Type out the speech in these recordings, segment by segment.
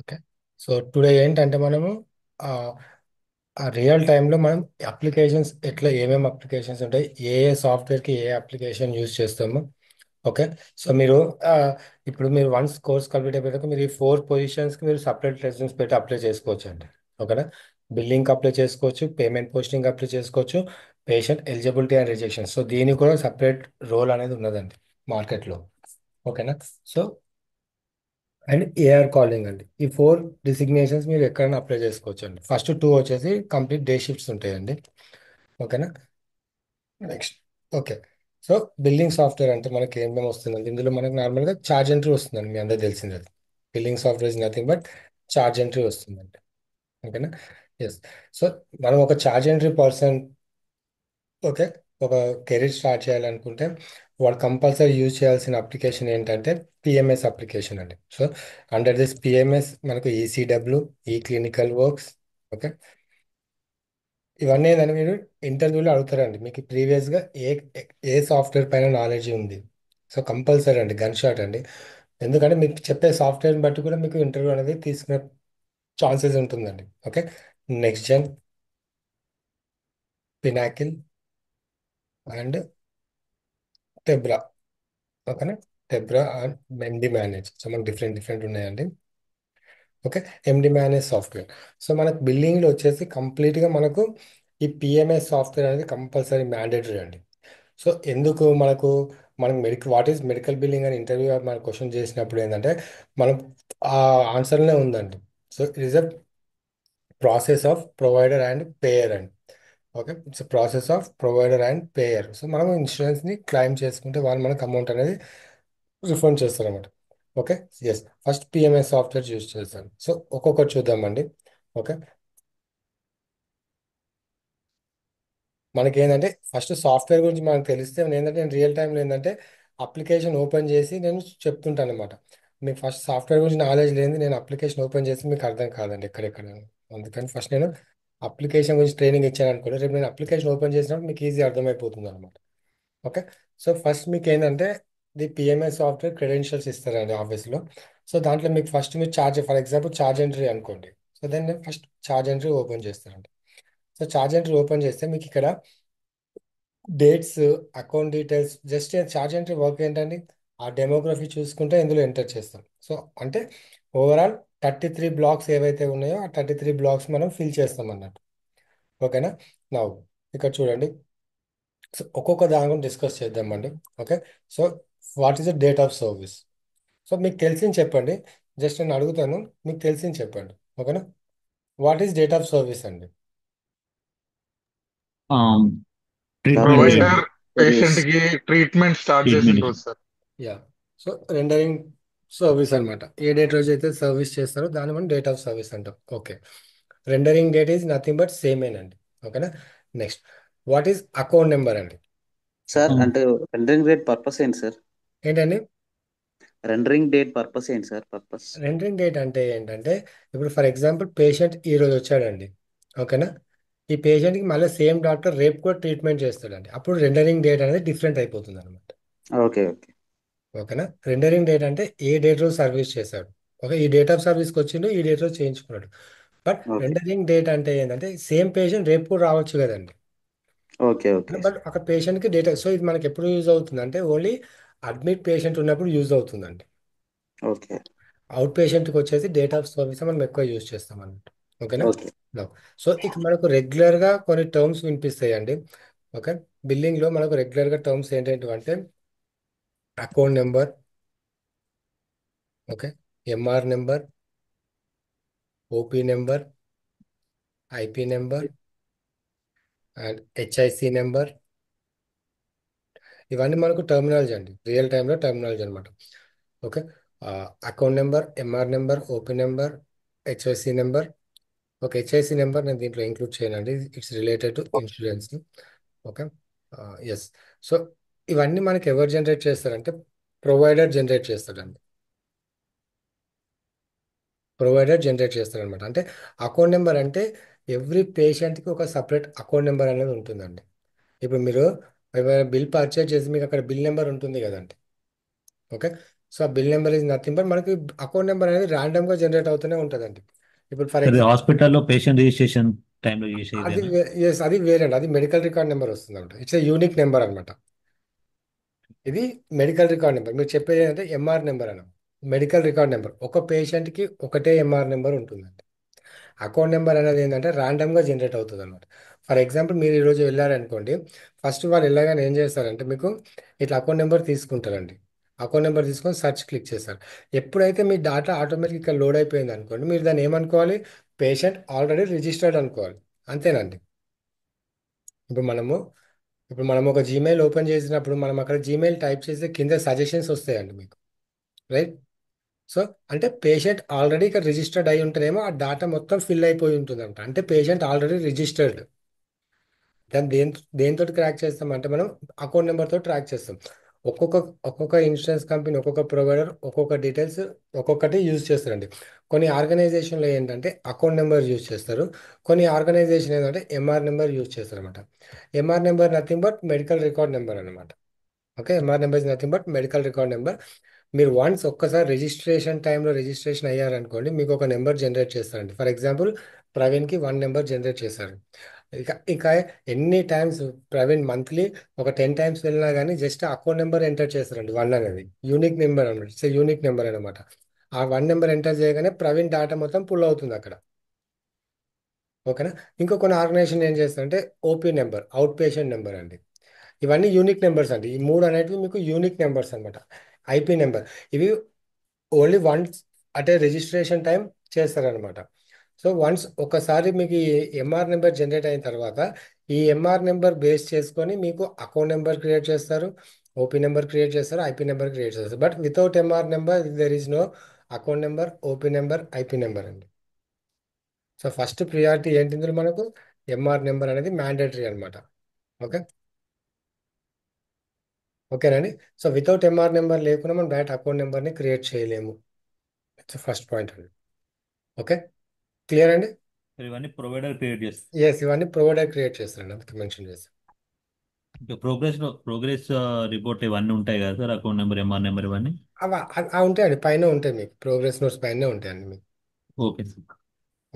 Okay. So today ఏంటంటే మనము ఆ ఆ రియల్ టైంలో మనం అప్లికేషన్స్ ఎట్లా ఏమేమి అప్లికేషన్స్ ఉంటాయి, ఏ ఏ సాఫ్ట్వేర్కి ఏ అప్లికేషన్ యూజ్ చేస్తాము. ఓకే. సో మీరు ఆ, ఇప్పుడు మీరు వన్స్ కోర్స్ కంప్లీట్ అయిపోయాక మీరు ఈ 4 పొజిషన్స్కి మీరు సపరేట్ లెసన్స్ పెట్టి అప్లై చేసుకోవచ్చు అండి. ఓకేనా. బిల్లింగ్ అప్లై చేసుకోవచ్చు, పేమెంట్ పోస్టింగ్ అప్లై చేసుకోవచ్చు, patient eligibility and rejection. So దీనికి కూడా సపరేట్ రోల్ అనేది ఉన్నదండి మార్కెట్లో. ఓకేనా. సో అండ్ ఏఆర్ కాలింగ్ అండి. ఈ 4 డిసిగ్నేషన్స్ మీరు ఎక్కడైనా అప్లై చేసుకోవచ్చు అండి. ఫస్ట్ 2 వచ్చేసి కంప్లీట్ డే షిఫ్ట్స్ ఉంటాయండి. ఓకేనా. Next. Okay. So billing software అంటే మనకి ఏమేమి వస్తుందండి, ఇందులో మనకి నార్మల్గా చార్జ్ ఎంట్రీ వస్తుందండి. మీ అందరికి తెలిసింది అది. Billing software is nothing but charge entry వస్తుందండి. ఓకేనా. ఎస్. సో మనం ఒక చార్జ్ ఎంట్రీ పర్సన్, ఓకే, ఒక కెరీర్ స్టార్ట్ చేయాలనుకుంటే వాడు కంపల్సరీ యూజ్ చేయాల్సిన అప్లికేషన్ ఏంటంటే పిఎంఎస్ అప్లికేషన్ అండి. సో అండర్ దిస్ పిఎంఎస్ మనకు ఈసీడబ్ల్యూ, ఈ క్లినికల్ వర్క్స్. ఓకే. ఇవన్నీ ఏంటంటే మీరు ఇంటర్వ్యూలో అడుగుతారండి, మీకు ప్రీవియస్గా ఏ ఏ సాఫ్ట్వేర్ పైన నాలెడ్జ్ ఉంది. సో కంపల్సరీ అండి, గన్ షాట్ అండి. ఎందుకంటే మీకు చెప్పే సాఫ్ట్వేర్ని బట్టి కూడా మీకు ఇంటర్వ్యూ అనేది తీసుకునే ఛాన్సెస్ ఉంటుందండి. Okay. Next gen, Pinnacle and Tebra. ఓకేనా. Tebra and MD manage. So మనకు డిఫరెంట్ డిఫరెంట్ ఉన్నాయండి. Okay. MD manage software. So మనకు బిల్లింగ్లో వచ్చేసి కంప్లీట్గా మనకు ఈ పిఎంఎస్ సాఫ్ట్వేర్ అనేది కంపల్సరీ మ్యాండేటరీ అండి. సో ఎందుకు మనకు, మనకు medical what is medical billing అని ఇంటర్వ్యూ మన క్వశ్చన్ చేసినప్పుడు ఏంటంటే మనం ఆ ఆన్సర్లోనే ఉందండి. So it is a process of provider and payer అండి. Okay. It's process of provider and payer. So మనం ఇన్సూరెన్స్ని క్లెయిమ్ చేసుకుంటే వాళ్ళు మనకు అమౌంట్ అనేది రిఫండ్ చేస్తారు అనమాట. Okay. Yes. First PMS software use చేస్తాను. సో ఒక్కొక్కటి చూద్దామండి. ఓకే. మనకి ఏంటంటే ఫస్ట్ సాఫ్ట్వేర్ గురించి మనకు తెలిస్తే ఏంటంటే నేను రియల్ టైంలో ఏంటంటే అప్లికేషన్ ఓపెన్ చేసి నేను చెప్తుంటాను అనమాట. మీకు ఫస్ట్ సాఫ్ట్వేర్ గురించి నాలెడ్జ్ లేదు, నేను అప్లికేషన్ ఓపెన్ చేసి మీకు అర్థం కాదండి ఎక్కడెక్కడ. అందుకని ఫస్ట్ నేను అప్లికేషన్ గురించి ట్రైనింగ్ ఇచ్చాను అనుకోండి, రేపు నేను అప్లికేషన్ ఓపెన్ చేసినప్పుడు మీకు ఈజీ అర్థమైపోతుంది అనమాట. ఓకే. సో ఫస్ట్ మీకు ఏంటంటే ది పిఎంఎస్ సాఫ్ట్వేర్ క్రెడెన్షియల్స్ ఇస్తారండి ఆఫీస్లో. సో దాంట్లో మీకు ఫస్ట్ మీరు charge, for example charge entry అనుకోండి. సో దెన్ నేను ఫస్ట్ చార్జ్ ఎంట్రీ ఓపెన్ చేస్తానండి. సో చార్జ్ ఎంట్రీ ఓపెన్ చేస్తే మీకు ఇక్కడ dates, account details, just charge entry work ఏంటండి, ఆ డెమోగ్రఫీ చూసుకుంటే ఇందులో ఎంటర్ చేస్తాం. సో అంటే ఓవరాల్ 33 బ్లాక్స్ ఏవైతే ఉన్నాయో ఆ 33 బ్లాక్స్ మనం ఫిల్ చేస్తాం అన్నట్టు. ఓకేనా. నా ఇక్కడ చూడండి. సో ఒక్కొక్క దాని గురించి డిస్కస్ చేద్దామండి. Okay. So what is the date of service. So మీకు తెలిసింది చెప్పండి. జస్ట్ నేను అడుగుతాను, మీకు తెలిసింది చెప్పండి. ఓకేనా. What is date of service అండి. Treatment service date. అండి. Provider patient service. కి ట్రీట్మెంట్ స్టార్ట్ చేసిన ట్రీట్మెంట్. రోజు sir. Yeah. So rendering service అన్నమాట. ఏ డేట్ రోజు అయితే సర్వీస్ చేస్తారో దాన్ని మనం డేట్ ఆఫ్ సర్వీస్ అంటాం. Okay. Rendering date is nothing but సేమేనండి. ఓకేనా. Next. What is account number అండి. సార్ అంటే రెండరింగ్ డేట్ పర్పస్ ఏంటి సార్? ఏంటండి. రెండరింగ్ డేట్ పర్పస్ ఏంటి సార్? పర్పస్. రెండరింగ్ డేట్ అంటే ఏంటంటే ఇప్పుడు ఫర్ ఎగ్జాంపుల్ పేషెంట్ ఈ రోజు వచ్చాడండి. ఓకేనా. ఈ పేషెంట్కి మళ్ళీ సేమ్ డాక్టర్ రేపు కూడా ట్రీట్మెంట్ చేస్తాడండి. అప్పుడు రెండరింగ్ డేట్ అనేది డిఫరెంట్ అయిపోతుంది అనమాట. Okay okay. ఓకేనా. రెండరింగ్ డేట్ అంటే ఏ డేట్ రోజు సర్వీస్ చేశాడు. ఓకే. ఈ డేట్ ఆఫ్ సర్వీస్కి వచ్చిండు, ఈ డేట్ రోజు చేయించుకున్నాడు. బట్ ఓకే రెండరింగ్ డేట్ అంటే ఏంటంటే సేమ్ పేషెంట్ రేపు కూడా రావచ్చు కదండి. ఓకే. Okay but sir. ఒక పేషెంట్కి డేట్, సో ఇది మనకి ఎప్పుడు యూజ్ అవుతుంది అంటే ఓన్లీ అడ్మిట్ పేషెంట్ ఉన్నప్పుడు యూజ్ అవుతుందండి. ఓకే అవుట్ పేషెంట్కి వచ్చేసి డేట్ ఆఫ్ సర్వీస్ మనం ఎక్కువ యూజ్ చేస్తాం అన్నట్టు. ఓకేనా. ఓకే. No. సో ఇక మనకు రెగ్యులర్గా కొన్ని టర్మ్స్ వినిపిస్తాయండి. ఓకే. బిల్లింగ్లో మనకు రెగ్యులర్గా టర్మ్స్ ఏంటంటే అంటే account number, okay, MR number, OP number, IP number and HIC number. ఇవన్నీ మనకు టర్మినాలజీ అండి, రియల్ టైంలో టర్మినాలజీ అనమాట. Okay. Account number, MR number, OP number, HIC number. Okay. HIC number నేను దీంట్లో ఇంక్లూడ్ చేయనండి, it's related to insurance. Okay. Yes. So ఇవన్నీ మనకి ఎవరు జనరేట్ చేస్తారంటే ప్రొవైడర్ జనరేట్ చేస్తాడండి. ప్రొవైడర్ జనరేట్ చేస్తారనమాట. అంటే అకౌంట్ నెంబర్ అంటే ఎవ్రీ పేషెంట్కి ఒక సపరేట్ అకౌంట్ నెంబర్ అనేది ఉంటుందండి. ఇప్పుడు మీరు ఏమైనా బిల్ పర్చేజ్ చేసి మీకు అక్కడ బిల్ నెంబర్ ఉంటుంది కదండి. ఓకే. సో ఆ bill number is nothing but మనకి అకౌంట్ నెంబర్ అనేది random గా జనరేట్ అవుతూనే ఉంటుందండి. ఇప్పుడు ఫర్ అది ఎగ్జాంపుల్ హాస్పిటల్లో పేషెంట్ రిజిస్ట్రేషన్ టైంలో చేసే అది ఇదేనా? ఎస్ అది వేరండి, అది మెడికల్ రికార్డ్ నెంబర్ వస్తుంది అనమాట. ఇట్స్ ఏ యూనిక్ నెంబర్ అనమాట. ఇది మెడికల్ రికార్డ్ నెంబర్. మీరు చెప్పేది ఏంటంటే ఎంఆర్ నెంబర్ అని. మెడికల్ రికార్డ్ నెంబర్ ఒక పేషెంట్కి ఒకటే ఎంఆర్ నెంబర్ ఉంటుందండి. అకౌంట్ నెంబర్ అనేది ఏంటంటే ర్యాండమ్గా జనరేట్ అవుతుంది అనమాట. ఫర్ ఎగ్జాంపుల్ మీరు ఈరోజు వెళ్ళారనుకోండి, ఫస్ట్ వాళ్ళు వెళ్ళగానే ఏం చేస్తారంటే మీకు ఇట్లా అకౌంట్ నెంబర్ తీసుకుంటారండి. అకౌంట్ నెంబర్ తీసుకొని సెర్చ్ క్లిక్ చేస్తారు. ఎప్పుడైతే మీ డాటా ఆటోమేటిక్ ఇక్కడ లోడ్ అయిపోయింది అనుకోండి, మీరు దాన్ని ఏమనుకోవాలి, పేషెంట్ ఆల్రెడీ రిజిస్టర్డ్ అనుకోవాలి. అంతేనండి. ఇప్పుడు మనము ఇప్పుడు మనం ఒక జీమెయిల్ ఓపెన్ చేసినప్పుడు మనం అక్కడ జీమెయిల్ టైప్ చేస్తే కింద సజెషన్స్ వస్తాయండి మీకు, రైట్? సో అంటే పేషెంట్ ఆల్రెడీ ఇక్కడ రిజిస్టర్డ్ అయి ఉంటేనేమో ఆ డాటా మొత్తం ఫిల్ అయిపోయి ఉంటుందంట, అంటే పేషెంట్ ఆల్రెడీ రిజిస్టర్డ్. దాన్ని దేంతో ట్రాక్ చేస్తామంటే మనం అకౌంట్ నెంబర్తో ట్రాక్ చేస్తాం. ఒక్కొక్క ఒక్కొక్క ఇన్సూరెన్స్ కంపెనీ, ఒక్కొక్క ప్రొవైడర్ ఒక్కొక్క డీటెయిల్స్ ఒక్కొక్కటి యూజ్ చేస్తారండి. కొన్ని ఆర్గనైజేషన్లో ఏంటంటే అకౌంట్ నెంబర్ యూజ్ చేస్తారు, కొన్ని ఆర్గనైజేషన్ ఏంటంటే ఎంఆర్ నెంబర్ యూజ్ చేస్తారు అనమాట. MR number nothing but medical record number అనమాట. Okay, MR number is nothing but medical record number. మీరు వన్స్ ఒక్కసారి రిజిస్ట్రేషన్ టైంలో రిజిస్ట్రేషన్ అయ్యారనుకోండి, మీకు ఒక నెంబర్ జనరేట్ చేస్తారండి. ఫర్ ఎగ్జాంపుల్ ప్రవీణ్కి 1 నెంబర్ జనరేట్ చేశారు. ఇక ఎన్ని టైమ్స్ ప్రవీణ్ మంత్లీ ఒక 10 టైమ్స్ వెళ్ళినా కానీ జస్ట్ అకౌంట్ నెంబర్ ఎంటర్ చేస్తారండి. 1 అనేది యూనిక్ నెంబర్ అనమాట. ఇట్స్ యూనిక్ నెంబర్ అనమాట. ఆ 1 నెంబర్ ఎంటర్ చేయగానే ప్రవీణ్ డేటా మొత్తం పుల్ అవుతుంది అక్కడ. ఓకేనా? ఇంకో కొన్ని ఆర్గనైజేషన్ ఏం చేస్తారంటే OP number, out patient number అండి. ఇవన్నీ యూనిక్ నెంబర్స్ అండి. ఈ మూడు అనేటివి మీకు యూనిక్ నెంబర్స్ అనమాట. ఐపీ నెంబర్ ఇవి ఓన్లీ వన్స్ అంటే రిజిస్ట్రేషన్ టైం చేస్తారనమాట. సో వన్స్ ఒకసారి మీకు ఈ ఎంఆర్ నెంబర్ జనరేట్ అయిన తర్వాత ఈ ఎంఆర్ నెంబర్ బేస్ చేసుకొని మీకు అకౌంట్ నెంబర్ క్రియేట్ చేస్తారు, ఓపీ నెంబర్ క్రియేట్ చేస్తారు, ఐపీ నెంబర్ క్రియేట్ చేస్తారు. But without MR number there is no account number, OP number, IP number అండి. సో ఫస్ట్ ప్రియారిటీ ఏంటి ఇందులో మనకు, ఎంఆర్ నెంబర్ అనేది మ్యాండేటరీ అనమాట. ఓకే, ఓకేనండి. సో వితౌట్ ఎంఆర్ నెంబర్ లేకుండా మనం డైరెక్ట్ అకౌంట్ నెంబర్ని క్రియేట్ చేయలేము. ఇట్స్ ఫస్ట్ పాయింట్ అండి. ఓకే, క్లియర్ అండి? ఇవన్నీ ప్రొవైడర్ క్రియేట్ చేస్తారు. ఎస్, ఇవన్నీ ప్రొవైడర్ క్రియేట్ చేస్తారండి, అందుకే మెన్షన్ చేస్తాను. ఇంకా ప్రోగ్రెస్ రిపోర్ట్ ఇవన్నీ ఉంటాయి కదా sir, account number, MR number ఇవన్నీ. అవి ఉంటాయండి, పైన ఉంటాయి, మీకు ప్రోగ్రెస్ నోట్స్ పైన ఉంటాయండి మీకు. Okay sir.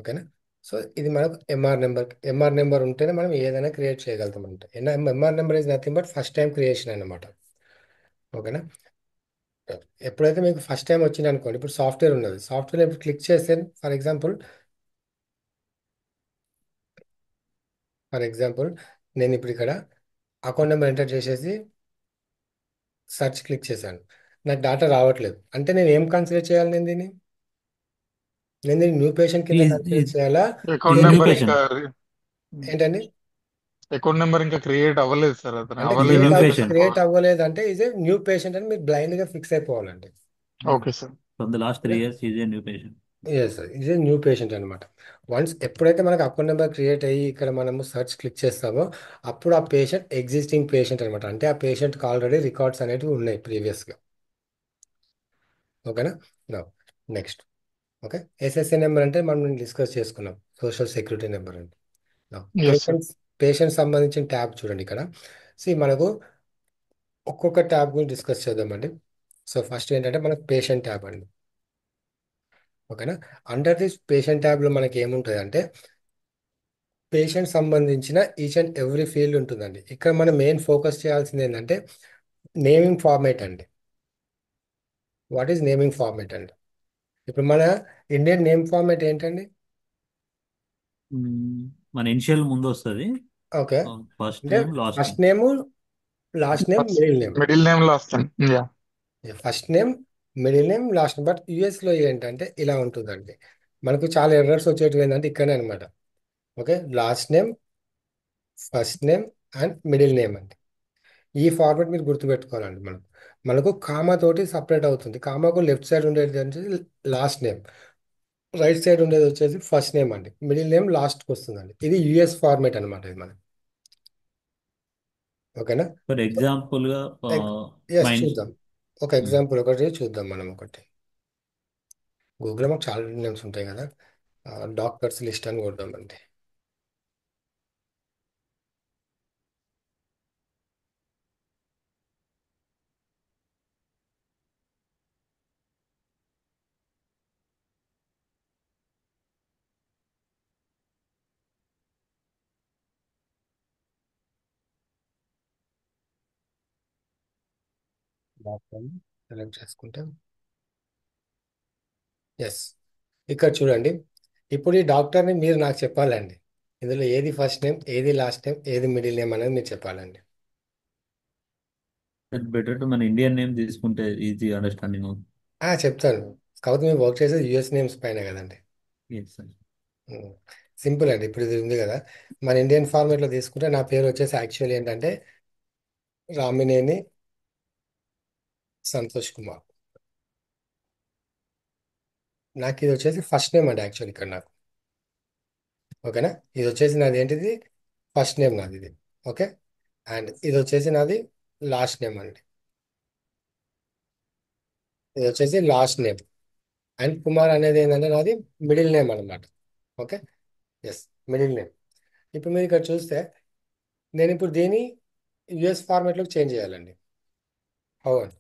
ఓకేనా? సో ఇది మనకు ఎంఆర్ నెంబర్ ఉంటేనే మనం ఏదైనా క్రియేట్ చేయగలుగుతాం అంటే. MR number is nothing but first time creation అన్నమాట. ఓకేనా? ఎప్పుడైతే మీకు ఫస్ట్ టైం వచ్చింది అనుకోండి, ఇప్పుడు సాఫ్ట్వేర్ ఉన్నది, సాఫ్ట్వేర్ ఇప్పుడు క్లిక్ చేస్తే ఫర్ ఎగ్జాంపుల్ నేను ఇప్పుడు ఇక్కడ అకౌంట్ నెంబర్ ఎంటర్ చేసేసి సెర్చ్ క్లిక్ చేశాను. నాకు డేటా రావట్లేదు అంటే నేను ఏం కన్సిడర్ చేయాలి, నేను దీన్ని న్యూ పేషెంట్ కింద కన్సిడర్ చేయాలా? అకౌంట్ ఇది న్యూ నెంబర్ ఇంకా పేషెంట్. ఏంటండి? అకౌంట్ నెంబర్ ఇంకా క్రియేట్ అవ్వలేదు సార్, అతను అంటే ఇది అవ్వలేదు న్యూ అంటే పేషెంట్ క్రియేట్ కనుక్కోవాలి. అవ్వలేదు అంటే ఇదే న్యూ పేషెంట్ అని మీరు బ్లైండ్ గా ఫిక్స్ అయిపోవాలండి. Okay sir. From the last 3 years is a new patient. Yes sir, ఇదే న్యూ పేషెంట్ అనమాట. వన్స్ ఎప్పుడైతే మనకు అకౌంట్ నెంబర్ క్రియేట్ అయ్యి ఇక్కడ మనము సెర్చ్ క్లిక్ చేస్తామో అప్పుడు ఆ పేషెంట్ ఎగ్జిస్టింగ్ పేషెంట్ అనమాట. అంటే ఆ పేషెంట్కి ఆల్రెడీ రికార్డ్స్ అనేవి ఉన్నాయి ప్రీవియస్గా. ఓకేనా? నా నెక్స్ట్. ఓకే, ఎస్ఎస్ఏ నెంబర్ అంటే మనం డిస్కస్ చేసుకున్నాం, సోషల్ సెక్యూరిటీ నెంబర్ అండి. Yes sir. పేషెంట్ సంబంధించిన ట్యాబ్ చూడండి ఇక్కడ. మనకు ఒక్కొక్క ట్యాబ్ గురించి డిస్కస్ చేద్దామండి. సో ఫస్ట్ ఏంటంటే మనకు పేషెంట్ ట్యాబ్ అండి. ఓకేనా? అండర్ దిస్ పేషెంట్ ట్యాబ్లో మనకి ఏముంటుంది అంటే పేషెంట్ సంబంధించిన ఈచ్ అండ్ ఎవ్రీ ఫీల్డ్ ఉంటుందండి. ఇక్కడ మనం మెయిన్ ఫోకస్ చేయాల్సింది ఏంటంటే నేమింగ్ ఫార్మేట్ అండి. వాట్ ఈజ్ నేమింగ్ ఫార్మేట్ అండి? ఇప్పుడు మన ఇండియన్ నేమ్ ఫార్మేట్ ఏంటండి? మన ఇనిషియల్ ముందు వస్తుంది, ఓకే, ఫస్ట్ అంటే name last first name. Name, last name, first middle name. Middle name last name. Yeah. First name, middle name, last name. But యుఎస్లో ఏంటంటే ఇలా ఉంటుందండి. మనకు చాలా ఎర్రర్స్ వచ్చేటివి ఏంటంటే ఇక్కడనే అనమాట. Okay, last name, first name and middle name అండి. ఈ ఫార్మాట్ మీరు గుర్తుపెట్టుకోవాలండి. మనకు కామా తోటి సపరేట్ అవుతుంది. కామాకు లెఫ్ట్ సైడ్ ఉండేది అంటే లాస్ట్ నేమ్, రైట్ సైడ్ ఉండేది వచ్చేసి ఫస్ట్ నేమ్ అండి, మిడిల్ నేమ్ లాస్ట్కి వస్తుందండి. ఇది యుఎస్ ఫార్మేట్ అనమాట ఇది మనకి. ఓకేనా? ఫర్ ఎగ్జాంపుల్గా ఎస్, మైండ్. చూద్దాం. ఒక ఎగ్జాంపుల్ ఒకటి చూద్దాం మనం. ఒకటి గూగుల్లో మాకు చాలా నేమ్స్ ఉంటాయి కదా, డాక్టర్స్ లిస్ట్ అని కొడదామండి. డాక్టర్ని సెలెక్ట్ చేసుకుంటే ఎస్. ఇక్కడ చూడండి, ఇప్పుడు ఈ డాక్టర్ని మీరు నాకు చెప్పాలండి. ఇందులో ఏది ఫస్ట్ నేమ్, ఏది లాస్ట్ నేమ్, ఏది మిడిల్ నేమ్ అనేది మీరు చెప్పాలండి. బెటర్ టు మన ఇండియన్ నేమ్ తీసుకుంటే ఈజీ అండర్స్టాండింగ్. చెప్తాను. కాకపోతే మీరు వర్క్ చేసేది యుఎస్ నేమ్స్ పైన కదండి. Yes sir. సింపుల్ అండి. ఇప్పుడు ఇది ఉంది కదా, మన ఇండియన్ ఫార్మేట్లో తీసుకుంటే నా పేరు వచ్చేసి యాక్చువల్ ఏంటంటే రామినేని సంతోష్ కుమార్. నాకు ఇది వచ్చేసి ఫస్ట్ నేమ్ అండి యాక్చువల్ ఇక్కడ నాకు. ఓకేనా, ఇది వచ్చేసి నాది ఏంటిది, ఫస్ట్ నేమ్ నాది ఇది. ఓకే, అండ్ ఇది వచ్చేసి నాది లాస్ట్ నేమ్ అండి. ఇది వచ్చేసి లాస్ట్ నేమ్. అండ్ కుమార్ అనేది ఏంటంటే నాది మిడిల్ నేమ్ అనమాట. Okay, yes, middle name. ఇప్పుడు మీరు ఇక్కడ చూస్తే నేను ఇప్పుడు దీన్ని యుఎస్ ఫార్మాట్లోకి చేంజ్ చేయాలండి. అవును.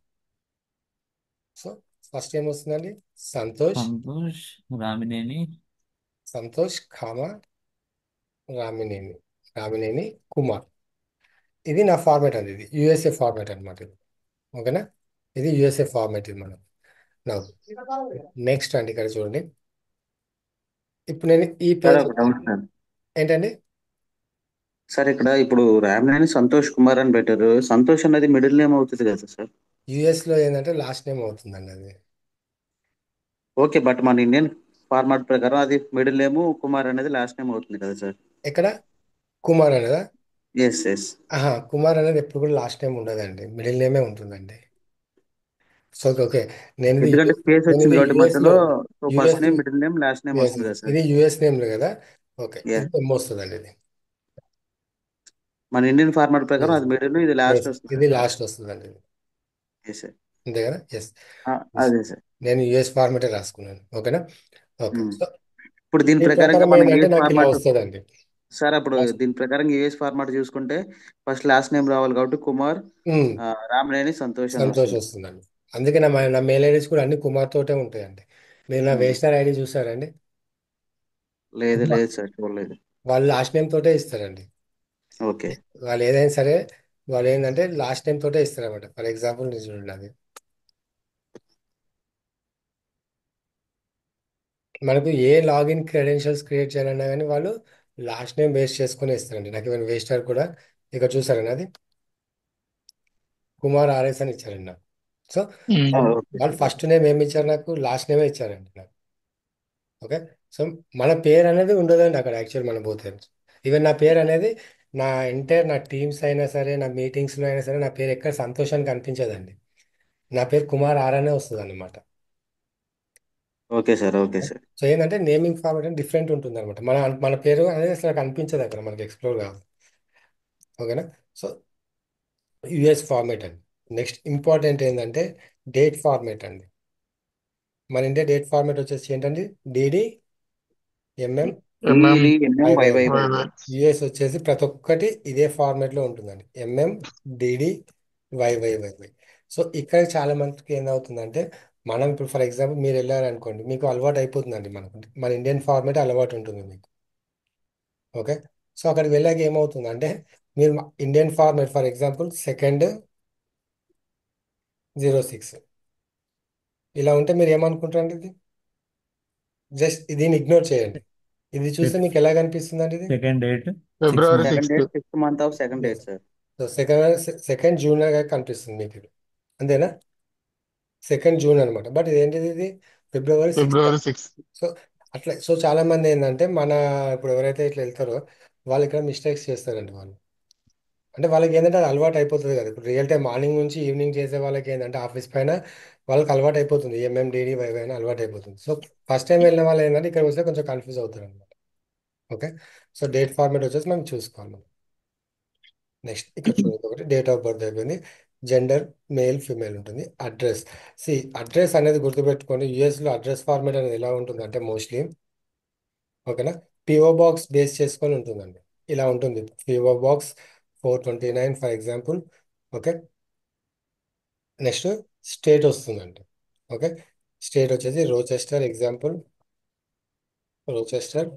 సో ఫస్ట్ ఏం వస్తుందండి, సంతోష్. సంతోష్ రామినేని. సంతోష్ కామా రామినేని, రామినేని కుమార్. ఇది నా ఫార్మాట్ అండి, ఇది యుఎస్ఏ ఫార్మాట్ అనమాట ఇది. ఓకేనా, ఇది యుఎస్ఏ ఫార్మాట్ ఇది మనం. నా నెక్స్ట్ అండి ఇక్కడ చూడండి, ఇప్పుడు నేను ఈ సార్ పేజ్ ఒక డౌట్ సార్. ఏంటండి, సార్ ఇక్కడ ఇప్పుడు రామినేని సంతోష్ కుమార్ అని పెట్టారు. సంతోష్ అనేది మిడిల్ నేమ్ అవుతుంది కదా సార్? యుఎస్లో ఏంటంటే లాస్ట్ నేమ్ అవుతుందండి అది. ఓకే, బట్ మన ఇండియన్ ఫార్మాట్ ప్రకారం అది మిడిల్ నేమ్, కుమార్ అనేది లాస్ట్ నేమ్ అవుతుంది కదా సార్? ఎక్కడ కుమార్ అనేదా? Yes yes. కుమార్ అనేది ఎప్పుడు కూడా లాస్ట్ నేమ్ ఉండదండి, మిడిల్ నేమే ఉంటుందండి. సో ఓకే, ఎందుకంటే స్పేస్ నేను వచ్చింది ఇది కాబట్టి యుఎస్లో, మధ్యలో first US name, middle name, last name yes, వస్తుంది కదా సార్? ఇది యుఎస్ నేమ్ కదా. Okay, ya. ఇది ఎమ్ వస్తుందండి ఇది. మన ఇండియన్ ఫార్మాట్ ప్రకారం Yes. అది మిడిల్, ఇది లాస్ట్ Yes. వస్తుంది ఇది కదా సార్? లాస్ట్ వస్తుందండి ఇది. Yes sir. అంతే కదా, ఎస్. అదే సార్. నేను యుఎస్ ఫార్మాటే రాసుకున్నాను. ఓకేనా, ఓకే. ఉమ్. సో ఇప్పుడు దీని ఈ ప్రకారంగా ప్రకారం మన ఏంటంటే యూఎస్ నాకు ఇలా ఫార్మాట్, వస్తుందండి. సార్ అప్పుడు దీని ప్రకారం యూఎస్ ఫార్మాట్ చూసుకుంటే ఫస్ట్ లాస్ట్ నేమ్ రావాలి కాబట్టి కుమార్, ఉమ్, రామనేని సంతోష్ అని సంతోష్ వస్తుంది. వస్తుందండి. అందుకే నా మెయిల్ ఐడీస్ కూడా అన్ని కుమార్ తోటే ఉంటాయండి. మీరు నా ఉమ్. వేస్టర్ ఐడి చూసారండి, లేదు కుమార్. లేదు సార్, చూడలేదు. వాళ్ళు లాస్ట్ నేమ్ తోటే ఇస్తారండి. ఓకే. వాళ్ళు ఏదైనా సరే, వాళ్ళు ఏంటంటే లాస్ట్ నేమ్ తోటే ఇస్తారన్నమాట. ఫర్ ఎగ్జాంపుల్ నేను చూడండి, అది మనకు ఏ లాగిన్ క్రెడెన్షియల్స్ క్రియేట్ చేయాలన్నా కానీ వాళ్ళు లాస్ట్ నేమ్ బేస్ చేసుకుని ఇస్తారండి. నాకు ఈవెన్ వేస్టర్ కూడా ఇక్కడ చూసారండి, అది కుమార్ ఆర్ఎస్ అని ఇచ్చారండి నాకు. సో ఓకే వాళ్ళు సార్. ఫస్ట్ నేమ్ ఏమి ఇచ్చారు, నాకు లాస్ట్ నేమే ఇచ్చారండి నాకు. ఓకే, సో మన పేరు అనేది ఉండదండి అక్కడ యాక్చువల్ మనం పోతే. ఈవెన్ నా పేరు అనేది, నా ఎంటైర్ నా టీమ్స్ అయినా సరే, నా మీటింగ్స్లో అయినా సరే, నా పేరు ఎక్కడ సంతోషానికి కనిపించదండి. నా పేరు కుమార్ ఆర్ అనే వస్తుంది అనమాట. Okay sir. Okay sir. So ఏంటంటే నేమింగ్ ఫార్మాట్ అనేది డిఫరెంట్ ఉంటుంది అనమాట. మన మన పేరు అనేది అసలు కనిపించదు అక్కడ, మనకి ఎక్స్ప్లోర్ కాదు. ఓకేనా, సో యుఎస్ ఫార్మేట్ అండి. నెక్స్ట్ ఇంపార్టెంట్ ఏంటంటే డేట్ ఫార్మేట్ అండి. మన ఇండియా డేట్ ఫార్మేట్ వచ్చేసి ఏంటండి, DD, MM, MM DDNM YYY. US వచ్చేసి ప్రతి ఒక్కటి ఇదే ఫార్మేట్లో ఉంటుందండి, ఎంఎం, డిడి, వైవైవైవై. సో ఇక్కడ చాలా మందికి ఏమవుతుందంటే, మనం ఇప్పుడు ఫర్ ఎగ్జాంపుల్ మీరు వెళ్ళారనుకోండి, మీకు అలవాటు అయిపోతుందండి. మనకు మన ఇండియన్ ఫార్మేట్ అలవాటు ఉంటుంది మీకు. ఓకే, సో అక్కడికి వెళ్ళాక ఏమవుతుందంటే, మీరు Indian format for example 2nd06 ఇలా ఉంటే మీరు ఏమనుకుంటారండి, ఇది జస్ట్ దీన్ని ఇగ్నోర్ చేయండి. ఇది చూస్తే మీకు ఎలా కనిపిస్తుందండి ఇది, second date February second 6th. Date, 6th month of second date sir. So second June లాగా కనిపిస్తుంది మీకు ఇది. అంతేనా, 2nd జూన్ అనమాట. బట్ ఇది ఏంటిది, ఇది ఫిబ్రవరి 6th. ఫిబ్రవరి 6th. సో అట్లా, సో చాలా మంది ఏంటంటే ఇప్పుడు ఎవరైతే ఇట్లా వెళ్తారో వాళ్ళు ఇక్కడ మిస్టేక్స్ చేస్తారండి వాళ్ళు. అంటే వాళ్ళకి ఏంటంటే అది అలవాటు అయిపోతుంది కదా. ఇప్పుడు రియల్ టైం మార్నింగ్ నుంచి ఈవినింగ్ చేసే వాళ్ళకి ఏంటంటే ఆఫీస్ పైన వాళ్ళకి అలవాటు అయిపోతుంది, ఎంఎండిడి వైవై అని అలవాటు అయిపోతుంది. సో ఫస్ట్ టైం వెళ్ళిన వాళ్ళు ఏంటంటే ఇక్కడ వస్తే కొంచెం కన్ఫ్యూజ్ అవుతారు అనమాట. ఓకే, సో డేట్ ఫార్మేట్ వచ్చేసి మనం చూసుకోవాలి మనం. నెక్స్ట్ ఇక్కడ చూడండి, ఒకటి డేట్ ఆఫ్ బర్త్ అయిపోయింది, జెండర్ మేల్ ఫీమేల్ ఉంటుంది, అడ్రస్. అడ్రస్ అనేది గుర్తుపెట్టుకోండి, యుఎస్లో అడ్రస్ ఫార్మేట్ అనేది ఎలా ఉంటుంది అంటే మోస్ట్లీ, ఓకేనా, పిఓ బాక్స్ బేస్ చేసుకొని ఉంటుందండి. ఇలా ఉంటుంది, PO box 429 for example. Okay, next state వస్తుందండి. ఓకే, స్టేట్ వచ్చేసి రోచెస్టర్ ఎగ్జాంపుల్, రోచెస్టర్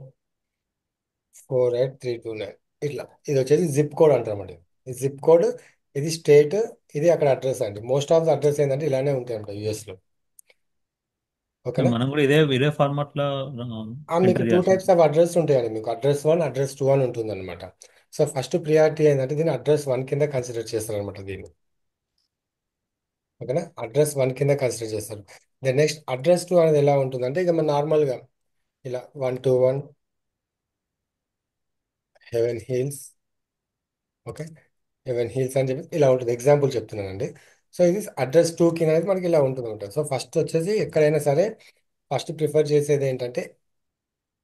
48329. ఇట్లా ఇది వచ్చేసి జిప్ కోడ్ అంటామండి. ఈ జిప్ కోడ్ ఇది స్టేట్, ఇది అక్కడ అడ్రస్ అండి. మోస్ట్ ఆఫ్ ద అడ్రస్ ఏంటంటే ఇలానే ఉంటాయి అంట యుఎస్లో. ఓకేనా. మనం కూడా ఇదే ఫార్మాట్ లో మీకు ఎంటర్ టూ చేయాల్సి టైప్స్ ఉంటుంది. ఆఫ్ అడ్రస్ ఉంటాయండి. మీకు అడ్రస్ 1, అడ్రస్ 2 అని ఉంటుంది అనమాట. సో ఫస్ట్ ప్రియారిటీ ఏంటంటే దీన్ని అడ్రస్ 1 కింద కన్సిడర్ చేస్తారు అనమాట దీన్ని. ఓకేనా, అడ్రస్ 1 కింద కన్సిడర్ చేస్తారు. దెన్ నెక్స్ట్ అడ్రస్ 2 అనేది ఎలా ఉంటుందంటే ఇక మన నార్మల్గా ఇలా 121 Heaven Hills. Okay, Heaven Hills అని చెప్పి ఇలా ఉంటుంది. ఎగ్జాంపుల్ చెప్తున్నానండి. సో ఇది అడ్రస్ 2 కింద అనేది మనకి ఇలా ఉంటుంది అనమాట. సో ఫస్ట్ వచ్చేసి ఎక్కడైనా సరే ఫస్ట్ ప్రిఫర్ చేసేది ఏంటంటే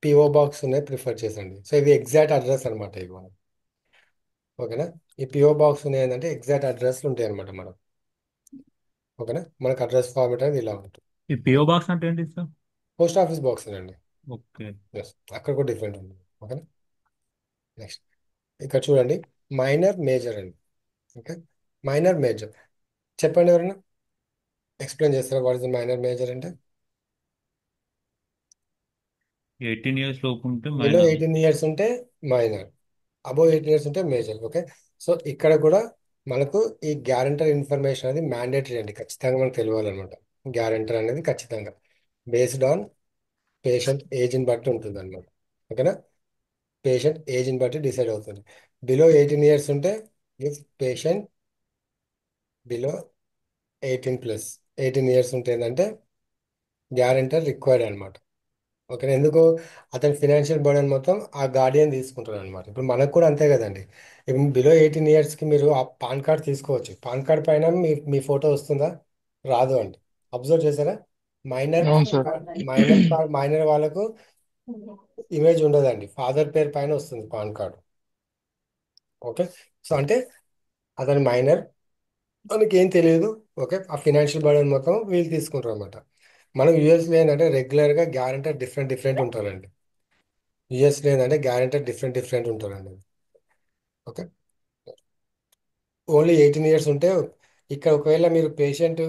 పిఓ బాక్స్ ఉన్నాయి ప్రిఫర్ చేసండి. సో ఇది ఎగ్జాక్ట్ అడ్రస్ అనమాట ఇవి మనం. ఓకేనా, ఈ పిఓ బాక్స్ ఉన్నాయి ఏంటంటే ఎగ్జాక్ట్ అడ్రస్లు ఉంటాయి అనమాట మనం. ఓకేనా, మనకు అడ్రస్ ఫార్మేట్ అనేది ఇలా ఉంటుంది. ఈ పిఓ బాక్స్ అంటే ఏంటి సార్? పోస్ట్ ఆఫీస్ బాక్స్ అండి. ఓకే. ఎస్, అక్కడ కూడా డిఫరెంట్ ఉంది. ఓకేనా. నెక్స్ట్ ఇక్కడ చూడండి, మైనర్ మేజర్ అండి. ఓకే, మైనర్ మేజర్ చెప్పండి ఎవరైనా ఎక్స్ప్లెయిన్ చేస్తారా వాట్ ఇస్ మైనర్ మేజర్ అంటే? 18 ఇయర్స్ లోపు ఉంటే బిలో మైనర్. 18 ఇయర్స్ ఉంటే మైనర్, అబోవ్ 18 ఇయర్స్ ఉంటే మేజర్. ఓకే, సో ఇక్కడ కూడా మనకు ఈ గ్యారంటర్ ఇన్ఫర్మేషన్ అనేది మ్యాండేటరీ అండి, ఖచ్చితంగా మనకు తెలియాలన్నమాట. గ్యారంటర్ అనేది ఖచ్చితంగా బేస్డ్ ఆన్ పేషెంట్ ఏజ్ని బట్టి ఉంటుంది అనమాట. ఓకేనా, పేషెంట్ ఏజ్ని బట్టి డిసైడ్ అవుతుంది. బిలో 18 ఇయర్స్ ఉంటే if patient below 18 plus 18 years ఉంటే ఏంటంటే గ్యారంటర్ రిక్వైర్డ్ అనమాట. ఓకే, ఎందుకు? అతని ఫినాన్షియల్ బర్డెన్ మొత్తం ఆ గార్డియన్ తీసుకుంటారు అనమాట. ఇప్పుడు మనకు కూడా అంతే కదండి. ఇప్పుడు బిలో 18 ఇయర్స్కి మీరు ఆ పాన్ కార్డ్ తీసుకోవచ్చు. పాన్ కార్డ్ పైన మీ ఫోటో వస్తుందా? రాదు అండి. అబ్జర్వ్ చేశారా? మైనర్ అవును సార్. మైనర్ వాళ్ళకు ఇమేజ్ ఉండదండి, ఫాదర్ పేరు పైన వస్తుంది పాన్ కార్డు. ఓకే, సో అంటే అతను మైనర్, మనకి ఏం తెలియదు. ఓకే, ఆ ఫినాన్షియల్ బర్డెన్ మొత్తం వీళ్ళు తీసుకుంటారు అనమాట. మనం యూఎస్లో ఏంటంటే రెగ్యులర్గా గ్యారెంటర్ డిఫరెంట్ డిఫరెంట్ ఉంటారండి. యుఎస్లో ఏంటంటే గ్యారెంటర్ డిఫరెంట్ డిఫరెంట్ ఉంటారండి. ఓకే, ఓన్లీ 18 ఇయర్స్ ఉంటే ఇక్కడ ఒకవేళ మీరు పేషెంట్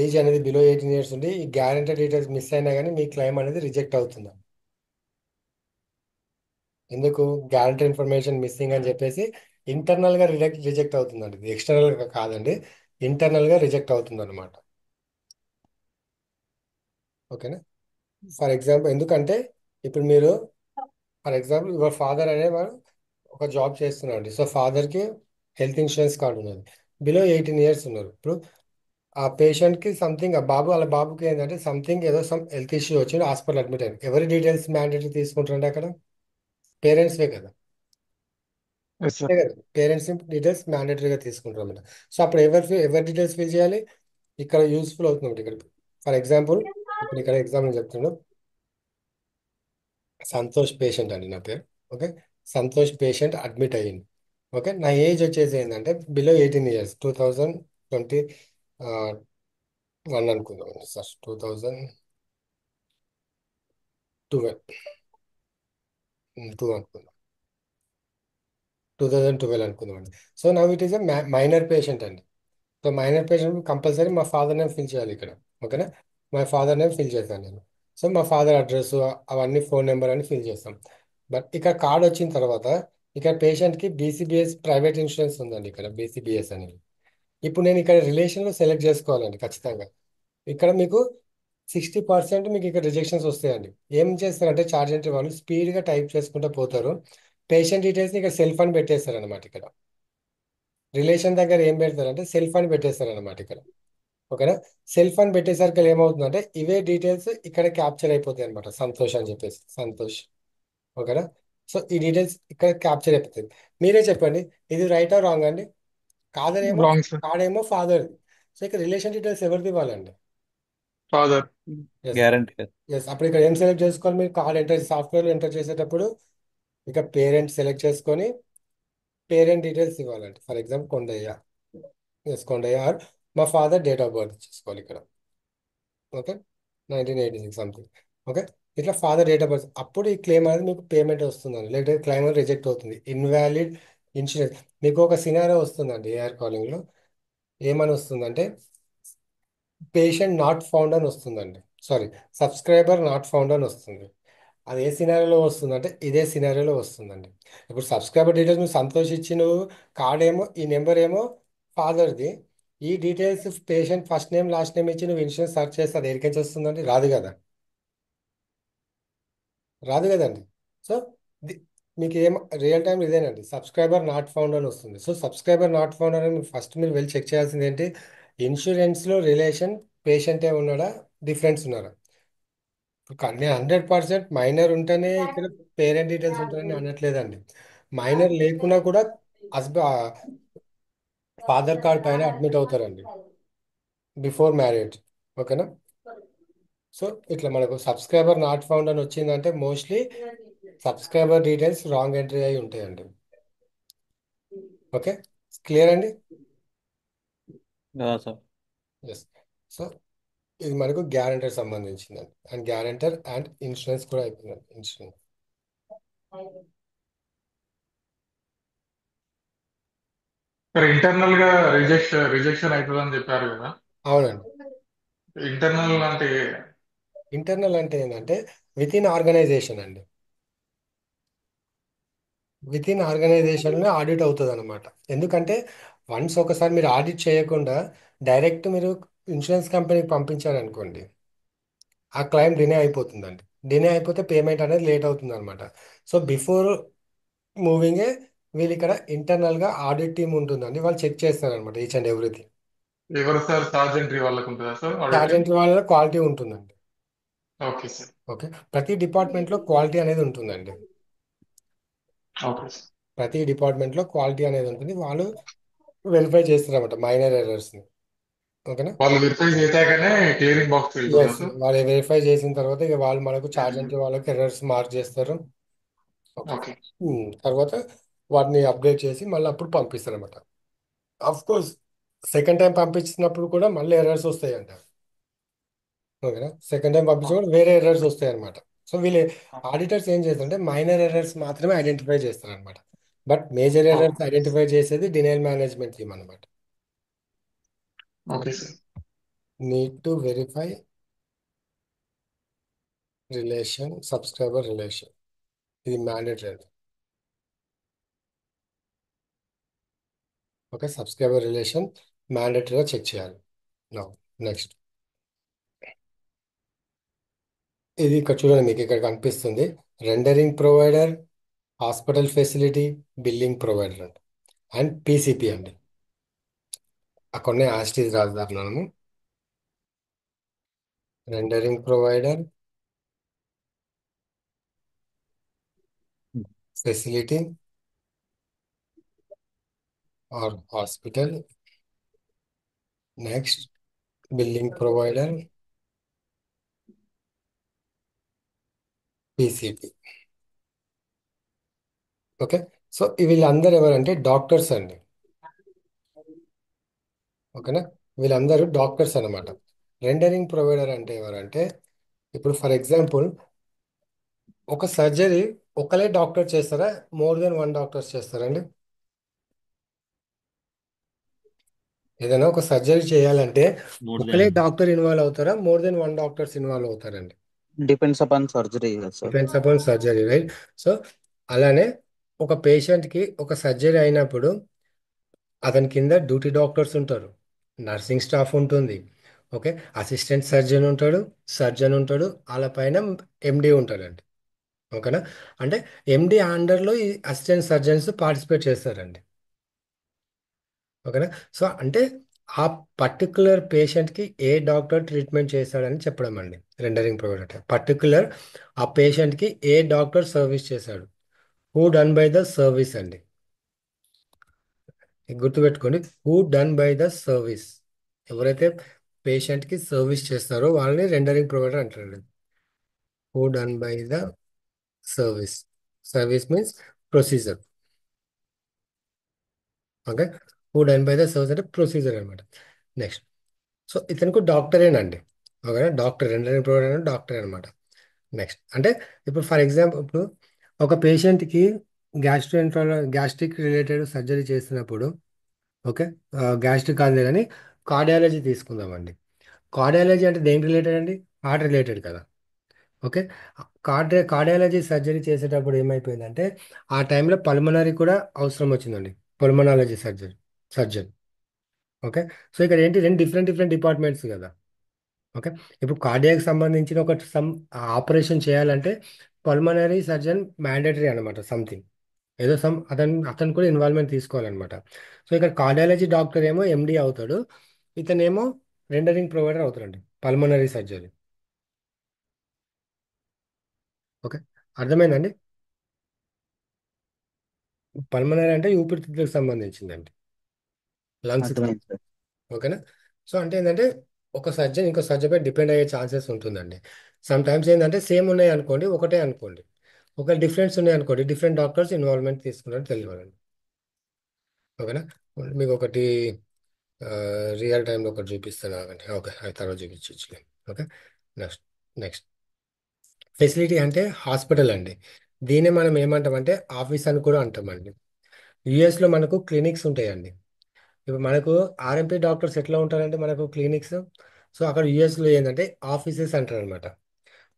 ఏజ్ అనేది బిలో 18 ఇయర్స్ ఉండి ఈ గ్యారెంటర్ డీటెయిల్స్ మిస్ అయినా కానీ మీ క్లెయిమ్ అనేది రిజెక్ట్ అవుతుంది. ఎందుకు? గ్యారెంటర్ ఇన్ఫర్మేషన్ మిస్సింగ్ అని చెప్పేసి ఇంటర్నల్గా రిజెక్ట్ అవుతుందండి, ఇది ఎక్స్టర్నల్గా కాదండి, ఇంటర్నల్గా రిజెక్ట్ అవుతుంది అనమాట. ఓకేనా, ఫర్ ఎగ్జాంపుల్ ఎందుకంటే ఇప్పుడు మీరు ఫర్ ఎగ్జాంపుల్ యువర్ ఫాదర్ అనేవాడు ఒక జాబ్ చేస్తున్నాడు. సో ఫాదర్కి హెల్త్ ఇన్సూరెన్స్ కార్డు ఉన్నది, బిలో 18 ఇయర్స్ ఉన్నారు. ఇప్పుడు ఆ పేషెంట్కి సంథింగ్, ఆ బాబు వాళ్ళ బాబుకి ఏంటంటే సంథింగ్ ఏదో సమ్ హెల్త్ ఇష్యూ వచ్చి హాస్పిటల్ అడ్మిట్ అయ్యారు. ఎవరి డీటెయిల్స్ మ్యాండేటరీ తీసుకుంటారంటే అక్కడ పేరెంట్స్వే కదా. ఎస్ అంతే సార్. కదా, పేరెంట్స్ డీటెయిల్స్ మ్యాండేటరీగా తీసుకుంటారు అన్నమాట. సో అప్పుడు ఎవరి డీటెయిల్స్ ఫిల్ చేయాలి? ఇక్కడ యూస్ఫుల్ అవుతుంది ఇక్కడ. ఫర్ ఎగ్జాంపుల్ ఇప్పుడు ఇక్కడ ఎగ్జాంపుల్ చెప్తున్నాను. సంతోష్ పేషెంట్ అండి నా పేరు. ఓకే, సంతోష్ పేషెంట్ అడ్మిట్ అయ్యింది. ఓకే, నా ఏజ్ వచ్చేసి ఏంటంటే బిలో 18 ఇయర్స్, 2021 అనుకుందాం సార్, 2012 అనుకుందాం, 2012 అనుకుందాం అండి. So now it is a minor patient అండి. సో మైనర్ పేషెంట్ కంపల్సరీ మా ఫాదర్ నేమ్ ఫిల్ చేయాలి ఇక్కడ. ఓకేనా, మా ఫాదర్ నేమ్ ఫిల్ చేశాను నేను. సో మా ఫాదర్ అడ్రస్ అవన్నీ ఫోన్ నెంబర్ అని ఫిల్ చేస్తాం. బట్ ఇక్కడ కార్డ్ వచ్చిన తర్వాత ఇక్కడ పేషెంట్కి బీసీబీఎస్ ప్రైవేట్ ఇన్సూరెన్స్ ఉందండి, ఇక్కడ బీసీబీఎస్ అనేది. ఇప్పుడు నేను ఇక్కడ రిలేషన్లో సెలెక్ట్ చేసుకోవాలండి ఖచ్చితంగా. ఇక్కడ మీకు 60% మీకు ఇక్కడ రిజెక్షన్స్ వస్తాయండి. ఏం చేస్తారంటే చార్జ్ ఎంట్రీ వాళ్ళు స్పీడ్గా టైప్ చేసుకుంటూ పోతారు. పేషెంట్ డీటెయిల్స్ని ఇక్కడ సెల్ఫ్ అని పెట్టేస్తారు అనమాట. ఇక్కడ రిలేషన్ దగ్గర ఏం పెడతారంటే సెల్ఫ్ అని పెట్టేస్తారు అనమాట ఇక్కడ. ఓకేనా, సెల్ఫ్ అని పెట్టేసరికి ఏమవుతుందంటే ఇవే డీటెయిల్స్ ఇక్కడ క్యాప్చర్ అయిపోతాయి అనమాట. సంతోష్ అని చెప్పేసి సంతోష్. ఓకేనా, సో ఈ డీటెయిల్స్ ఇక్కడ క్యాప్చర్ అయిపోతుంది. మీరే చెప్పండి, ఇది రైట్ ఆ రాంగ్ అండి? కాదనేమో, రాంగ్ సార్. కాడేమో ఫాదర్. సో ఇక్కడ రిలేషన్ డీటెయిల్స్ ఎవరిది ఇవ్వాలండి? ఫాదర్. ఎస్. గ్యారంటీ. ఎస్, అప్పుడు ఇక్కడ ఏం సెలెక్ట్ చేసుకోవాలి? మీరు కార్డ్ ఎంటర్ సాఫ్ట్వేర్లో ఎంటర్ చేసేటప్పుడు ఇక పేరెంట్ సెలెక్ట్ చేసుకొని పేరెంట్ డీటెయిల్స్ ఇవ్వాలండి. For example Kondaiah. Yes, Kondaiah or మా ఫాదర్ డేట్ ఆఫ్ బర్త్ చేసుకోవాలి ఇక్కడ. Okay, 1986 something. ఓకే, ఇట్లా ఫాదర్ డేట్ ఆఫ్ బర్త్, అప్పుడు ఈ క్లెయిమ్ అనేది మీకు పేమెంట్ వస్తుందండి. లేకపోతే క్లెయిమ్ అనేది రిజెక్ట్ అవుతుంది. Invalid insurance. మీకు ఒక సినారియో వస్తుందండి ఏఆర్ కాలింగ్లో. ఏమని వస్తుందంటే పేషెంట్ నాట్ ఫౌండ్ అని వస్తుందండి. సారీ, సబ్స్క్రైబర్ నాట్ ఫౌండ్ అని వస్తుంది. అది ఏ సినారియోలో వస్తుందంటే ఇదే సినారియోలో వస్తుందండి. ఇప్పుడు సబ్స్క్రైబర్ డీటెయిల్స్ నువ్వు సంతోషించి నువ్వు కార్డ్ ఏమో ఈ నెంబర్ ఏమో ఫాదర్ది. ఈ details patient first name last name ఇచ్చి నువ్వు ఇన్సూరెన్స్ సెర్చ్ చేస్తే అది ఎక్కడికి వస్తుందండి? రాదు కదా, రాదు కదండి. సో ది- మీకు ఏం రియల్ టైం ఇదేనండి, సబ్స్క్రైబర్ నాట్ ఫౌండ్ అని వస్తుంది. సో సబ్స్క్రైబర్ నాట్ ఫౌండ్ అని ఫస్ట్ మీరు వెళ్ళి చెక్ చేయాల్సింది ఏంటి? ఇన్సూరెన్స్లో రిలేషన్ పేషెంటే ఉన్నాడా, డిఫరెన్స్ ఉన్నారా? నేను 100% మైనర్ ఉంటేనే ఇక్కడ పేరెంట్ డీటెయిల్స్ ఉంటారని అనట్లేదండి. మైనర్ లేకున్నా కూడా ఫాదర్ కార్డ్ పైన అడ్మిట్ అవుతారండి బిఫోర్ మ్యారేజ్. ఓకేనా? సో ఇట్లా మనకు సబ్స్క్రైబర్ నాట్ ఫౌండ్ అని వచ్చిందంటే mostly subscriber details wrong entry అయి ఉంటాయండి. ఓకే, క్లియర్ అండి? సార్. ఎస్. సో ఇది మనకు గ్యారెంటర్ సంబంధించిందండి, అండ్ గ్యారెంటర్ అండ్ ఇన్సూరెన్స్ కూడా అయిపోయిందండి. ఇన్సూరెన్స్ ఇక్కడ ఇంటర్నల్ గా రిజెక్షన్ అవుతుందని చెప్పారు కదా. అవునండి. ఇంటర్నల్ అంటే ఇంటర్నల్ అంటే ఏంటంటే విత్ ఇన్ ఆర్గనైజేషన్ అండి. విత్ ఇన్ ఆర్గనైజేషన్లో ఆడిట్ అవుతుంది అనమాట. ఎందుకంటే వన్స్ ఒకసారి మీరు ఆడిట్ చేయకుండా డైరెక్ట్ మీరు ఇన్సూరెన్స్ కంపెనీకి పంపించారనుకోండి, ఆ క్లైమ్ డినే అయిపోతుందండి. డినే అయిపోతే పేమెంట్ అనేది లేట్ అవుతుంది అనమాట. సో బిఫోర్ మూవింగే వీళ్ళు ఇక్కడ ఇంటర్నల్గా ఆడిట్ టీమ్ ఉంటుందండి, వాళ్ళు చెక్ చేస్తారనమాట ఈచ్ అండ్ ఎవ్రీథింగ్. ఎవరు సార్? సార్జెంట్రీ వాళ్ళకు ఉంటుందా సార్ చార్జ్ ఆడిటింగ్? ఎంట్రీ వాళ్ళ క్వాలిటీ ఉంటుందండి. Okay sir. ఓకే, ప్రతి డిపార్ట్మెంట్లో క్వాలిటీ అనేది ఉంటుందండి. Okay sir. ప్రతి డిపార్ట్మెంట్లో క్వాలిటీ అనేది ఉంటుంది, వాళ్ళు వెరిఫై చేస్తారన్నమాట మైనర్ ఎర్రర్స్ని. ఓకేనా? వాళ్ళు వెరిఫై చేశాకనే క్లియరింగ్ బాక్స్ వెళ్తుందా ఎస్, సార్? వాళ్ళు వెరిఫై చేసిన తర్వాత ఇక వాళ్ళు మనకు చార్జ్ ఎంట్రీ వాళ్ళకి ఎర్రర్స్ మార్క్ చేస్తారు. ఓకే. ఓకే. తర్వాత వాటిని అప్డేట్ చేసి మళ్ళీ అప్పుడు పంపిస్తారు అనమాట. అఫ్ కోర్స్ సెకండ్ టైం పంపించినప్పుడు కూడా మళ్ళీ ఎర్రర్స్ వస్తాయంట. ఓకేనా? సెకండ్ టైం పంపించినప్పుడు వేరే ఎర్రర్స్ వస్తాయి అనమాట. సో వీళ్ళు ఆడిటర్స్ ఏం చేస్తారంటే మైనర్ ఎర్రర్స్ మాత్రమే ఐడెంటిఫై చేస్తారనమాట. బట్ మేజర్ ఎర్రర్స్ ఐడెంటిఫై చేసేది డినైల్ మేనేజ్మెంట్ టీమ్ అనమాట. Okay sir. Need to verify relation, subscriber relation, ఇది మ్యాండేటరీ. ఓకే, సబ్స్క్రైబర్ రిలేషన్ మ్యాండేటరీగా చెక్ చేయాలి. నెక్స్ట్ ఇది ఇక్కడ చూడండి, మీకు ఇక్కడ కనిపిస్తుంది rendering provider, hospital facility, billing provider అండి, అండ్ పీసీపీ అండి. అక్కడనే యాస్టీస్ రాజధారణము. Rendering provider, facility or hospital, next billing provider, PCP. Okay, so వీళ్ళందరూ ఎవరంటే డాక్టర్స్ అండి. ఓకేనా? వీళ్ళందరూ డాక్టర్స్ అన్నమాట. రెండరింగ్ ప్రొవైడర్ అంటే ఎవరంటే, ఇప్పుడు ఫర్ ఎగ్జాంపుల్ ఒక సర్జరీ ఒకలే డాక్టర్ చేస్తారా, మోర్ దెన్ వన్ డాక్టర్స్ చేస్తారండి? ఏదైనా ఒక సర్జరీ చేయాలంటే మోర్ ఒకలే దెన్. డాక్టర్ ఇన్వాల్వ్ అవుతారా, more than one doctors involve అవుతారండి? డిపెండ్స్ అపాన్ సర్జరీ కదా sir. Depends upon surgery, right? So అలానే ఒక పేషెంట్కి ఒక సర్జరీ అయినప్పుడు అతని కింద డ్యూటీ డాక్టర్స్ ఉంటారు, నర్సింగ్ స్టాఫ్ ఉంటుంది, ఓకే, అసిస్టెంట్ సర్జన్ ఉంటాడు, సర్జన్ ఉంటాడు, వాళ్ళ పైన ఎండి ఉంటాడండి. ఓకేనా? అంటే ఎండి అండర్లో ఈ అసిస్టెంట్ సర్జన్స్ పార్టిసిపేట్ చేస్తారండి. ఓకేనా? సో అంటే ఆ పర్టికులర్ పేషెంట్కి ఏ డాక్టర్ ట్రీట్మెంట్ చేశాడని చెప్పడం అండి రెండరింగ్ ప్రొవైడర్. పర్టికులర్ ఆ పేషెంట్కి ఏ డాక్టర్ సర్వీస్ చేశాడు, who done by the service అండి. ఇది గుర్తుపెట్టుకోండి, who done by the service. ఎవరైతే పేషెంట్కి సర్వీస్ చేస్తారో వాళ్ళని రెండరింగ్ ప్రొవైడర్ అంటారు. Who done by the service. Service means procedure. Okay, who done by the service అంటే ప్రొసీజర్ అనమాట. నెక్స్ట్, సో ఇతనికి డాక్టరేనండి. ఓకేనా? డాక్టర్ రెండరింగ్ ప్రొవైడర్ అంటే డాక్టర్ అనమాట. నెక్స్ట్ అంటే ఇప్పుడు ఫర్ ఎగ్జాంపుల్ ఇప్పుడు ఒక పేషెంట్కి గ్యాస్ట్రిక్ రిలేటెడ్ సర్జరీ చేస్తున్నప్పుడు, ఓకే, గ్యాస్ట్రిక్ కాదులే కానీ కార్డియాలజీ తీసుకుందామండి. కార్డియాలజీ అంటే దేనికి రిలేటెడ్ అండి? హార్ట్ రిలేటెడ్ కదా. ఓకే, కార్డియాలజీ సర్జరీ చేసేటప్పుడు ఏమైపోయిందంటే ఆ టైంలో పల్మనరీ కూడా అవసరం వచ్చిందండి, పల్మనాలజీ సర్జన్. ఓకే. సో ఇక్కడ ఏంటి, రెండు డిఫరెంట్ డిఫరెంట్ డిపార్ట్మెంట్స్ కదా. ఓకే. ఇప్పుడు కార్డియాక్ సంబంధించిన ఒక ఆపరేషన్ చేయాలంటే పల్మనరీ సర్జన్ మ్యాండేటరీ అనమాట, సంథింగ్ ఏదో అతను కూడా ఇన్వాల్వ్మెంట్ తీసుకోవాలన్నమాట. సో ఇక్కడ కార్డియాలజీ డాక్టర్ ఏమో ఎండి అవుతాడు, ఇతనేమో రెండరింగ్ ప్రొవైడర్ అవుతాడండి, పల్మనరీ సర్జరీ. ఓకే, అర్థమైందండి. పల్మనరీ అంటే ఊపిరితిత్తులకు సంబంధించిందండి, లంగ్స్కి అర్థమైంది సంబంధించి. సార్. ఓకేనా. సో అంటే ఏంటంటే ఒక సర్జన్ ఇంకో సర్జన్ పై డిపెండ్ అయ్యే ఛాన్సెస్ ఉంటుందండి. సమ్ టైమ్స్ ఏంటంటే సేమ్ ఉన్నాయి అనుకోండి, ఒకటే అనుకోండి, ఒక డిఫరెన్స్ ఉన్నాయి అనుకోండి, డిఫరెంట్ డాక్టర్స్ ఇన్వాల్వ్మెంట్ తీసుకున్నట్టు తెలియాలండి. ఓకేనా. మీకు ఒకటి రియల్ టైంలో ఒకటి చూపిస్తాను ఆగండి. ఓకే, అది తర్వాత చూపించవచ్చు. ఓకే. నెక్స్ట్ నెక్స్ట్ ఫెసిలిటీ అంటే హాస్పిటల్ అండి. దీన్ని మనం ఏమంటామంటే ఆఫీస్ అని కూడా అంటామండి. యుఎస్లో మనకు క్లినిక్స్ ఉంటాయండి. ఇప్పుడు మనకు ఆర్ఎంపీ డాక్టర్స్ ఎట్లా ఉంటారంటే మనకు క్లినిక్స్, సో అక్కడ యుఎస్లో ఏంటంటే ఆఫీసెస్ అంటారు అనమాట,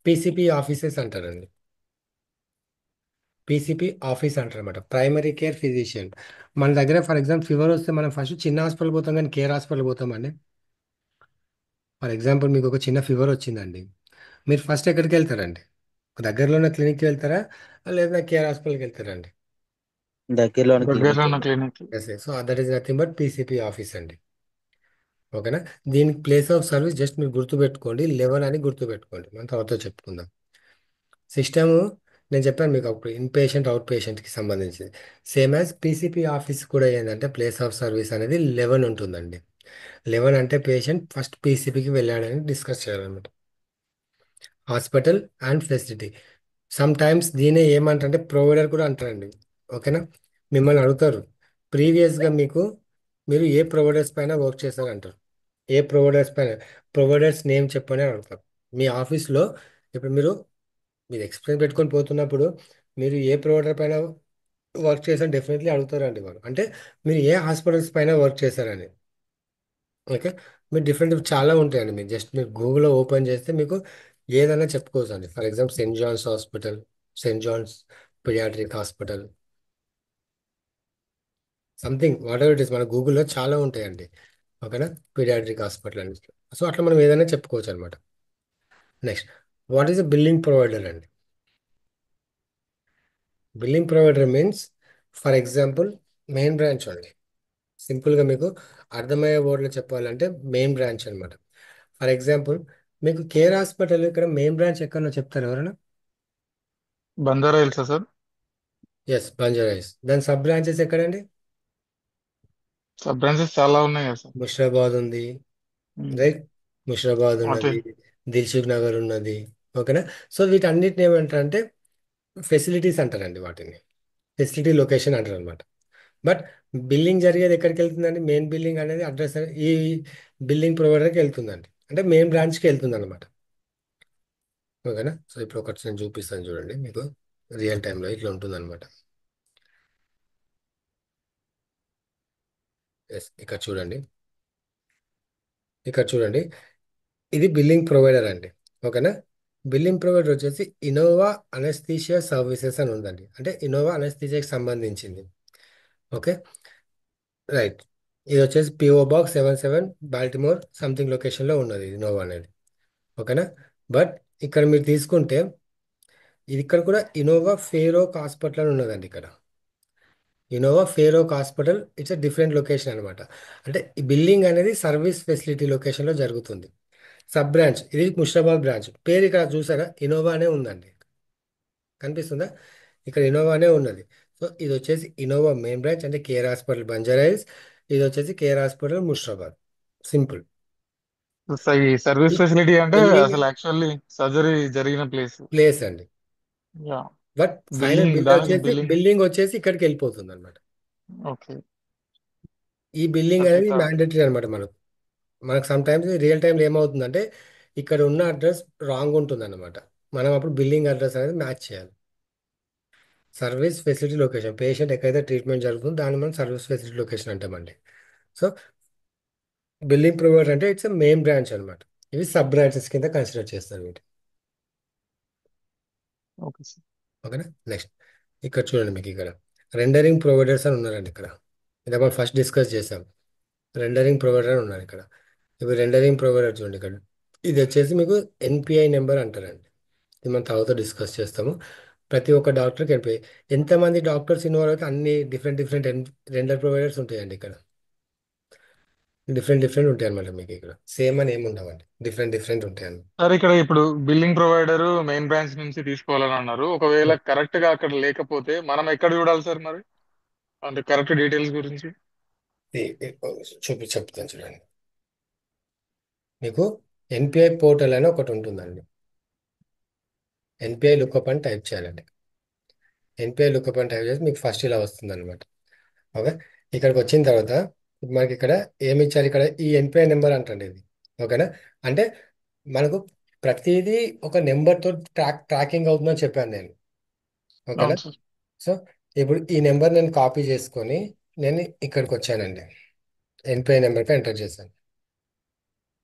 పీసీపీ ఆఫీసెస్ అంటారండి. పీసీపీ ఆఫీస్ అంటారు అనమాట, ప్రైమరీ కేర్ ఫిజిషియన్. మన దగ్గర ఫర్ ఎగ్జాంపుల్ ఫీవర్ వస్తే మనం ఫస్ట్ చిన్న హాస్పిటల్ పోతాం, కానీ కేర్ హాస్పిటల్ పోతామండి. ఫర్ ఎగ్జాంపుల్ మీకు ఒక చిన్న ఫీవర్ వచ్చిందండి, మీరు ఫస్ట్ ఎక్కడికి వెళ్తారండి? దగ్గరలో ఉన్న క్లినిక్కి వెళ్తారా, లేదా కేర్ హాస్పిటల్కి వెళ్తారండి? దగ్గరలోని దగ్గరలో క్లినిక్ ఉన్న అండి. Clinic. Yes, so that is nothing but PCP office అండి. ఓకేనా. దీనికి ప్లేస్ ఆఫ్ సర్వీస్ జస్ట్ మీరు గుర్తుపెట్టుకోండి, లెవెన్ అని గుర్తుపెట్టుకోండి, మనం తర్వాత చెప్పుకుందాం. సిస్టమ్ నేను చెప్పాను మీకు అప్పుడు, ఇన్ పేషెంట్ అవుట్ పేషెంట్కి సంబంధించింది. సేమ్ యాజ్ పీసీపీ ఆఫీస్ కూడా ఏంటంటే ప్లేస్ ఆఫ్ సర్వీస్ అనేది లెవెన్ ఉంటుందండి. లెవెన్ అంటే పేషెంట్ ఫస్ట్ పీసీపీకి వెళ్ళాడని డిస్కస్ చేయాలన్నమాట. Hospital and facility, sometimes దీనే ఏమంటారంటే ప్రొవైడర్ కూడా అంటారండి. ఓకేనా. మిమ్మల్ని అడుగుతారు ప్రీవియస్గా మీరు ఏ ప్రొవైడర్స్ పైన వర్క్ చేశారు అంటారు. ఏ ప్రొవైడర్స్ పైన, ప్రొవైడర్స్ నేమ్ చెప్పని అని అడుగుతారు. మీ ఆఫీస్లో ఇప్పుడు మీరు ఎక్స్పీరియన్స్ పెట్టుకొని పోతున్నప్పుడు మీరు ఏ ప్రొవైడర్ పైన వర్క్ చేశారని డెఫినెట్లీ అడుగుతారండి వాళ్ళు, అంటే మీరు ఏ హాస్పిటల్స్ పైన వర్క్ చేశారని. ఓకే. మీరు డిఫరెంట్ చాలా ఉంటాయండి, మీరు గూగుల్లో ఓపెన్ చేస్తే మీకు ఏదైనా చెప్పుకోవచ్చు అండి. For example Saint John's hospital, Saint John's paediatric hospital, something what ever it is, మన గూగుల్లో చాలా ఉంటాయండి. ఓకేనా. పీడియాట్రిక్ హాస్పిటల్ అని, సో అట్లా మనం ఏదైనా చెప్పుకోవచ్చు అనమాట. Next, what is a billing provider అండి? Billing provider means for example main branch అండి. సింపుల్గా మీకు అర్థమయ్యే వర్డ్లో చెప్పాలంటే మెయిన్ బ్రాంచ్ అనమాట. ఫర్ ఎగ్జాంపుల్ మీకు కేర్ హాస్పిటల్ ఇక్కడ మెయిన్ బ్రాంచ్ ఎక్కడో చెప్తారు ఎవరైనా? బంజారా హిల్సా సార్? ఎస్, బంజారాస్. దాని సబ్ బ్రాంచెస్ ఎక్కడండి? సబ్ బ్రాంచెస్ చాలా ఉన్నాయి కదా సార్. ముషిరాబాద్ ఉంది, ఉమ్. రైట్. ముషిరాబాద్ అటే. ఉన్నది, దిల్సుఖ్ నగర్ ఉన్నది. ఓకేనా. సో వీటన్నిటిని ఏమంటారంటే ఫెసిలిటీస్ అంటారండి, వాటిని ఫెసిలిటీ లొకేషన్ అంటారు అనమాట. బట్ బిల్లింగ్ జరిగేది ఎక్కడికి వెళ్తుందండి? మెయిన్ బిల్లింగ్ అనేది అడ్రస్ ఈ బిల్లింగ్ ప్రొవైడర్కి వెళ్తుందండి, అంటే మెయిన్ బ్రాంచ్కి వెళ్తుంది అనమాట. ఓకేనా. సో ఇప్పుడు ఒకటి నేను చూపిస్తాను చూడండి మీకు, రియల్ టైంలో ఇట్లా ఉంటుంది అనమాట. ఎస్, ఇక్కడ చూడండి, ఇది బిల్లింగ్ ప్రొవైడర్ అండి. ఓకేనా. బిల్లింగ్ ప్రొవైడర్ వచ్చేసి ఇన్నోవా అనస్థీషియా సర్వీసెస్ అని ఉందండి, అంటే ఇన్నోవా అనస్థీషియాకి సంబంధించింది. Okay, right. ఇది వచ్చేసి పిఓ బాక్స్ 77 బాల్టిమోర్ సంథింగ్ లొకేషన్లో ఉన్నది ఇది ఇన్నోవా అనేది. ఓకేనా. బట్ ఇక్కడ మీరు తీసుకుంటే ఇది ఇక్కడ కూడా ఇన్నోవా ఫేరోక్ హాస్పిటల్ అని ఉన్నదండి ఇక్కడ. ఇన్నోవా ఫేరోక్ hospital it's a different location అనమాట. అంటే ఈ బిల్లింగ్ అనేది సర్వీస్ ఫెసిలిటీ లొకేషన్లో జరుగుతుంది. సబ్ బ్రాంచ్ ఇది ముషిరాబాద్ బ్రాంచ్, పేరు ఇక్కడ చూసారా, ఇన్నోవానే ఉందండి, కనిపిస్తుందా? ఇక్కడ ఇన్నోవానే ఉన్నది. సో ఇది వచ్చేసి ఇన్నోవా మెయిన్ బ్రాంచ్, అంటే కేర్ హాస్పిటల్ బంజారాయిల్స్. ఇది వచ్చేసి కేర్ హాస్పిటల్ ముషిరాబాద్. సింపుల్. ఈ సర్వీస్ ఫెసిలిటీ అంటే బిల్లింగ్ అసలు యాక్చువల్లీ సర్జరీ జరిగిన ప్లేస్. ప్లేస్ అండి, yeah. But final billing bill దానికి వచ్చేసి బిల్లింగ్. బిల్లింగ్ వచ్చేసి ఇక్కడికి వెళ్ళిపోతుంది అనమాట. ఓకే. ఈ బిల్లింగ్ అనేది ఖచ్చితంగా. మ్యాండేటరీ అనమాట మనకు. మనకు సమ్ టైమ్స్ రియల్ టైంలో ఏమవుతుందంటే ఇక్కడ ఉన్న అడ్రస్ రాంగ్ ఉంటుంది అనమాట, మనం అప్పుడు బిల్లింగ్ అడ్రస్ అనేది మ్యాచ్ చేయాలి. సర్వీస్ ఫెసిలిటీ లొకేషన్, పేషెంట్ ఎక్కడైతే ట్రీట్మెంట్ జరుగుతుందో దాన్ని మనం సర్వీస్ ఫెసిలిటీ లొకేషన్ అంటామండి. సో బిల్లింగ్ ప్రొవైడర్ అంటే ఇట్స్ మెయిన్ బ్రాంచ్ అనమాట. ఇవి సబ్ బ్రాంచెస్ కింద కన్సిడర్ చేస్తారు వీటి. Okay sir. ఓకేనా. నెక్స్ట్, ఇక్కడ చూడండి మీకు ఇక్కడ రెండరింగ్ ప్రొవైడర్స్ అని ఉన్నారండి ఇక్కడ. ఇది మనం ఫస్ట్ డిస్కస్ చేసాం. రెండరింగ్ ప్రొవైడర్ అని ఉన్నారు ఇక్కడ. ఇప్పుడు రెండరింగ్ ప్రొవైడర్ చూడండి ఇక్కడ. ఇది వచ్చేసి మీకు ఎన్పిఐ నెంబర్ అంటారండి. ఇది మనం తర్వాత డిస్కస్ చేస్తాము. ప్రతి ఒక్క డాక్టర్కి ఎన్పిఐ. ఎంతమంది డాక్టర్స్ ఇన్వాల్వ్ అయితే అన్ని డిఫరెంట్ డిఫరెంట్ రెండర్ ప్రొవైడర్స్ ఉంటాయండి ఇక్కడ. డిఫరెంట్ డిఫరెంట్ ఉంటాయి అనమాట మీకు ఇక్కడ. సేమ్ అని ఏమి ఉండవండి, డిఫరెంట్ డిఫరెంట్ ఉంటాయండి. సార్ ఇక్కడ ఇప్పుడు బిల్లింగ్ ప్రొవైడర్ మెయిన్ బ్రాంచ్ నుంచి తీసుకోవాలని అన్నారు. ఒకవేళ కరెక్ట్ గా అక్కడ లేకపోతే మనం ఎక్కడ చూడాలి సార్ మరి, అంటే కరెక్ట్ డీటెయిల్స్ గురించి? చెప్తాను చూడండి. మీకు ఎన్పిఐ పోర్టల్ అని ఒకటి ఉంటుందండి. ఎన్పిఐ లుకప్ అని టైప్ చేయాలండి. ఎన్పిఐ లుకప్ అని టైప్ చేసి మీకు ఫస్ట్ ఇలా వస్తుంది అనమాట. ఓకే. ఇక్కడికి వచ్చిన తర్వాత మనకి ఇక్కడ ఏమి ఇచ్చారు, ఇక్కడ ఈ ఎన్పిఐ నెంబర్ అంటండి ఇది. ఓకేనా. అంటే మనకు ప్రతిదీ ఒక నెంబర్తో ట్రాకింగ్ అవుతుందని చెప్పాను నేను. ఓకేనా. అవును సార్. సో ఇప్పుడు ఈ నెంబర్ నేను కాపీ చేసుకొని నేను ఇక్కడికి వచ్చానండి. ఎన్పిఐ నెంబర్కి ఎంటర్ చేశాను.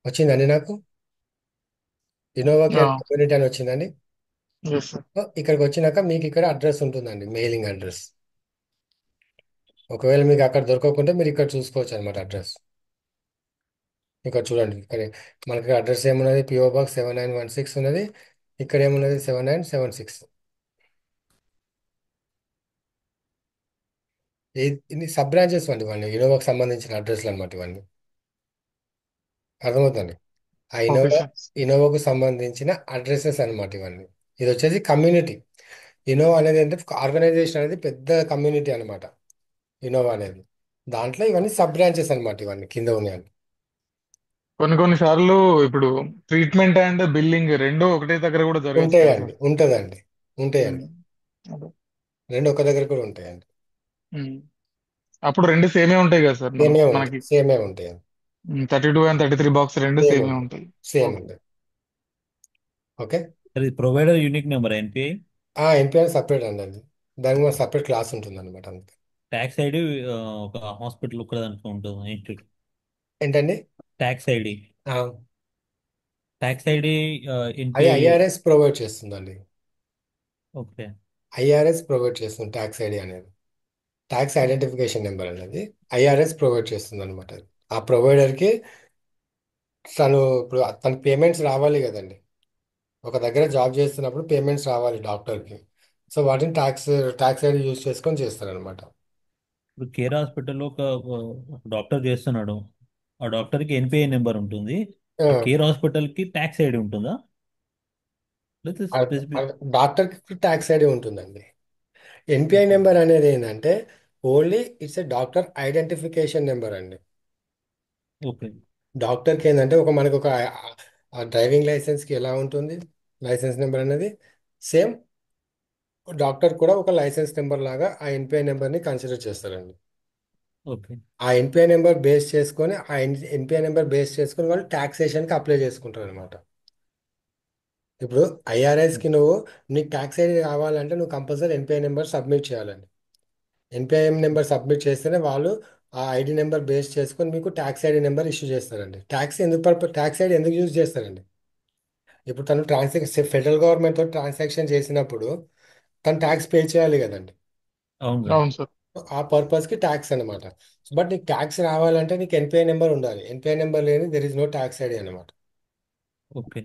వచ్చిందండి నాకు. ఇన్నోవా కేర్ కమ్యూనిటీ అని వచ్చిందండి. Yes sir. సో ఇక్కడికి వచ్చినాక మీకు ఇక్కడ అడ్రస్ ఉంటుందండి, మెయిలింగ్ అడ్రస్. ఒకవేళ మీకు అక్కడ దొరకకుంటే మీరు ఇక్కడ చూసుకోవచ్చు అనమాట అడ్రస్. ఇక్కడ చూడండి, ఇక్కడ మనకి అడ్రస్ ఏమున్నది, పిఓ బాక్స్ 7916 ఉన్నది. ఇక్కడ ఏమున్నది 7976. ఇది సబ్ బ్రాంచెస్ అండి ఇవన్నీ, ఇన్నోవాకి సంబంధించిన అడ్రస్లు అనమాట ఇవన్నీ. అర్థమవుతుంది. ఆ ఓకే ఇన్నోవా సార్. ఇన్నోవాకు సంబంధించిన అడ్రసెస్ అనమాట ఇవన్నీ. ఇది వచ్చేసి కమ్యూనిటీ. ఇన్నోవా అనేది అంటే ఆర్గనైజేషన్ అనేది పెద్ద కమ్యూనిటీ అనమాట ఇన్నోవా అనేది. దాంట్లో ఇవన్నీ సబ్ బ్రాంచెస్ అనమాట ఇవన్నీ కింద ఉన్నాయి. కొన్ని కొన్ని సార్లు ఇప్పుడు ట్రీట్మెంట్ అండ్ బిల్లింగ్ రెండు ఒకటే దగ్గర కూడా జరగచ్చు కదా ఉంటాయండి, సార్? ఉంటుందండి, ఉంటాయండి. ఉమ్. అదే. రెండు ఒక దగ్గర కూడా ఉంటాయండి. ఉమ్. అప్పుడు రెండు సేమే ఉంటాయి కదా సార్ సేమే ఉంటాయి, మనకి? సేమే ఉంటాయండి. 32 అండ్ 33 బాక్స్ రెండు సేమ్ సేమే ఉంటాయి, ఉంటాయి. Same okay. ఉంటాయి. ఓకే. అది provider unique number NPI. NPR separate అండి అది. దానికి మన సపరేట్ క్లాస్ ఉంటుంది అనమాట అంతే. ట్యాక్స్ ఐడి ఒక హాస్పిటల్ ఒక దాంట్లో ఉంటుంది, ఇన్స్టిట్యూట్. ఏంటండి. Tax ID. ఆ, ట్యాక్స్ ఐడి అది ఎన్పిఐ. ఐఆర్ఎస్ ప్రొవైడ్ చేస్తుందండి. ఓకే. ఐఆర్ఎస్ ప్రొవైడ్ చేస్తుంది ట్యాక్స్ ఐడి అనేది. ట్యాక్స్ ఐడెంటిఫికేషన్ నెంబర్ అనేది ఐఆర్ఎస్ ప్రొవైడ్ చేస్తుంది అనమాట. ఆ ప్రొవైడర్కి ఇప్పుడు తన పేమెంట్స్ రావాలి కదండి. ఒక దగ్గర జాబ్ చేస్తున్నప్పుడు పేమెంట్స్ రావాలి డాక్టర్కి. సో వాటిని ట్యాక్స్ ఐడి యూజ్ చేసుకొని చేస్తారనమాట. ఇప్పుడు కేర్ హాస్పిటల్లో ఒక డాక్టర్ చేస్తున్నాడు. ఆ డాక్టర్కి ఎన్పిఐ నెంబర్ ఉంటుంది. ఆ కేర్ హాస్పిటల్కి ట్యాక్స్ ఐడి ఉంటుందా, లేకపోతే స్పెసిఫిక్? డాక్టర్కి ట్యాక్స్ ఐడి ఉంటుందండి. ఎన్పిఐ నెంబర్ అనేది ఏంటంటే only it's a doctor identification number అండి. ఓకే. డాక్టర్కి ఏంటంటే మనకు ఒక డ్రైవింగ్ లైసెన్స్కి ఎలా ఉంటుంది లైసెన్స్ నెంబర్ అనేది, సేమ్ డాక్టర్ కూడా ఒక లైసెన్స్ నెంబర్ లాగా ఆ ఎన్పిఐ నెంబర్ని కన్సిడర్ చేస్తారండి. ఓకే. ఆ ఎన్పిఐ నెంబర్ బేస్ చేసుకొని ఎన్పిఐ నెంబర్ బేస్ చేసుకొని వాళ్ళు ట్యాక్సేషన్కి అప్లై చేసుకుంటారు అనమాట. ఇప్పుడు ఐఆర్ఎస్కి నీకు ట్యాక్స్ ఐడి కావాలంటే నువ్వు కంపల్సరీ ఎన్పిఐ నెంబర్ సబ్మిట్ చేయాలండి. ఎన్పిఐ నెంబర్ సబ్మిట్ చేస్తేనే వాళ్ళు ఆ ఐడి నెంబర్ బేస్ చేసుకొని మీకు ట్యాక్స్ ఐడి నెంబర్ ఇష్యూ చేస్తారండి. ట్యాక్స్ ఐడి ఎందుకు యూజ్ చేస్తారండి. ఇప్పుడు తను ఫెడరల్ గవర్నమెంట్తో ట్రాన్సాక్షన్ చేసినప్పుడు తను ట్యాక్స్ పే చేయాలి కదండి. అవును కదా. అవును సార్. ఆ పర్పస్కి ట్యాక్స్ అనమాట. బట్ నీకు ట్యాక్స్ రావాలంటే నీకు ఎన్పిఐ నెంబర్ ఉండాలి. ఎన్పిఐ నెంబర్ లేని there is no tax ID అనమాట. ఓకే.